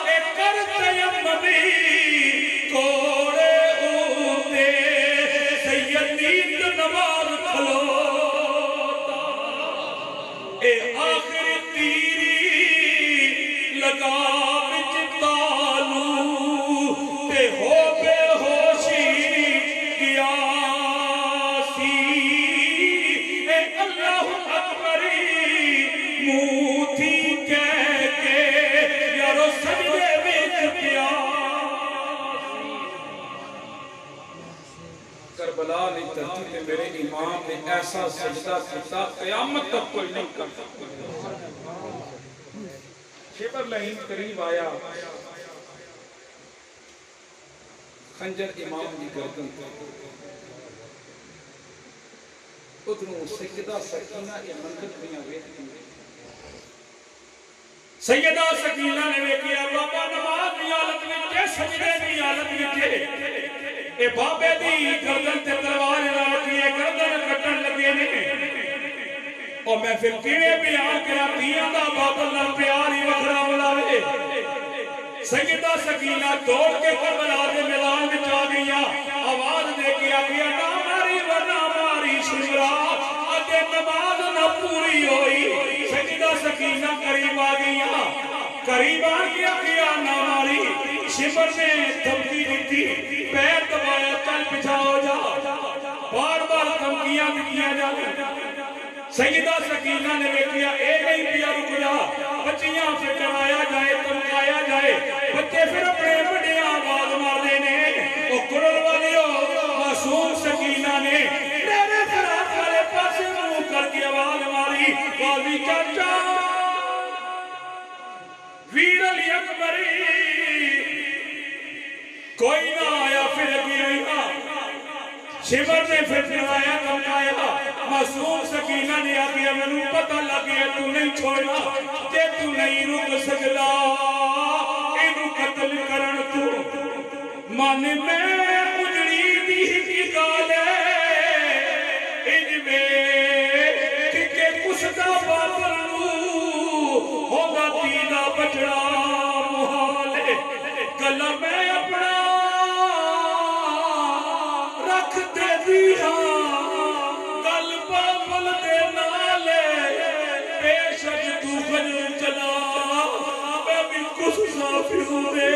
اے کر تیممی کوڑے اوتے سیدی نماز کھلوتا اے آخر تیری لگا بچ تالو تے ہو بے ہوشی گیا سی اے اللہ اکبری موتھی کہہ کے یارو سجدے بچ گیا کربلا نے دھرتی تے میرے امام نے ایسا سجدہ کیتا قیامت تک کوئی نہیں کر سکتا شبر لہین قریب آیا خنجر امام کی گردن ادھروں سیدہ سکینہ یہ منظر دنیا ویکھتی سیدہ سکینہ نے ویکھیا بابا نماز دی حالت وچ سجدے دی حالت وچ اے بابے دی گردن تے تلوار رکھی ہے گردن کٹن لگے نے اور میں پھر کیویں بیان کراں دیاں دا بابل نال پیار ہی وکھرا ملاوے سیدہ سکینہ دوڑ کے کربلا دے میدان وچ آ گئیاں آواز دے کے آگیا نہ ماری ورنہ ماری شمرا اجے نماز نہ پوری ہوئی سیدہ سکینہ قریب آ گئیاں قریب آ گیا نہ ماری شمر نے دھمکی دیتی پیر دبایا چل پیچھے ہو جا بار بار دھمکیاں دتیاں جاندیاں سیدہ سکینہ نے ویکھیا اے نہیں پیا رک جا بچیاں پھر ڈرایا جائے دھمکایا جائے بچے پھر اپنے بڑے آواز مارتے نے او قرل والیو معصوم سکینہ نے میرے فرات والے پاسے منہ کر کے آواز ماری غازی چاچا ویر علی اکبری کوئی نہ آیا پھر گیا شمر نے پھر ڈرایا دھمکایا معصوم سکینہ نے آگیا میں نے پتہ لگیا تو نہیں چھوڑنا کہ تو نہیں رک سکتا اینو قتل کرن تو من میں اجڑی دی کی گالے انج میں کہ کسدا بابر نو ہوگا تینا بچڑا محالے گلہ میں اپنا رکھ دے دیا گل بابل دے نالے بے شک تو خجل چلا میں بھی کچھ سافیوں دے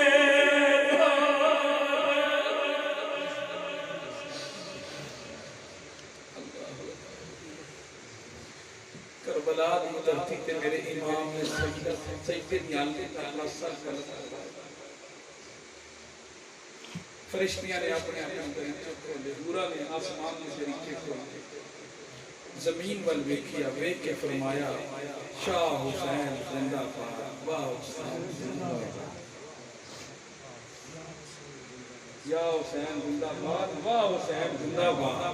کربلا دی دھرتی تے میرے امام نے سجدے نیال کے اللہ سر کر فرشتیاں نے اپنے اپنے دریچے کھولے نورا نے آسمان کے دریچے کھولے زمین وال ویکھیا ویکھ کے فرمایا شاہ حسین زندہ باد واہ حسین زندہ باد یا حسین زندہ باد واہ حسین زندہ باد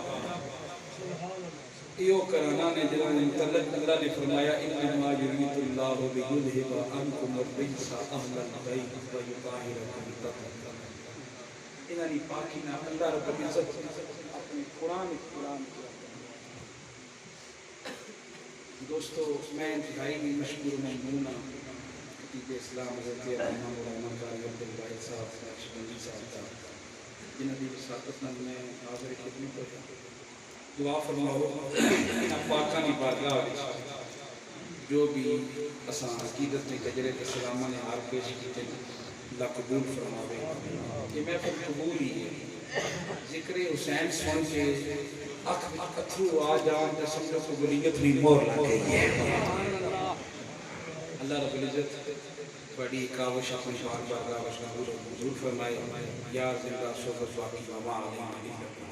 ایو کرانا نے جنہوں نے متعلق اللہ نے فرمایا انما یرید اللہ بیذہب عنکم الرجس اہل البیت ویطہرکم تطہیرا انہاں نے پاکی نہ اللہ رب العزت اپنے قرآن کیا دوستو میں انتہائی بھی مشکور ممنونہ خطیب اسلام حضرت علامہ مولانا قاری عبدالواحد صاحب نقش، جنہاں دی وساطت میں حاضر خدمت ہوتا دعا فرماؤ ان پاکاں دی بارگاہ وچ جو بھی اساں عقیدت نے تجرے تے سلامہ نے حال پیش کیتے اللہ قبول فرماوے کہ محفل قبول ہی ہے ذکر حسین سن کے اکھ اتھرو آ جان تے سمجھو قبولیت بھی مور لگ گئی ہے اللہ رب العزت بڑی کاوش اپنی شان بارگاہ وچ قبول فرمائے یا زندہ صحبت واقعی وما علیہ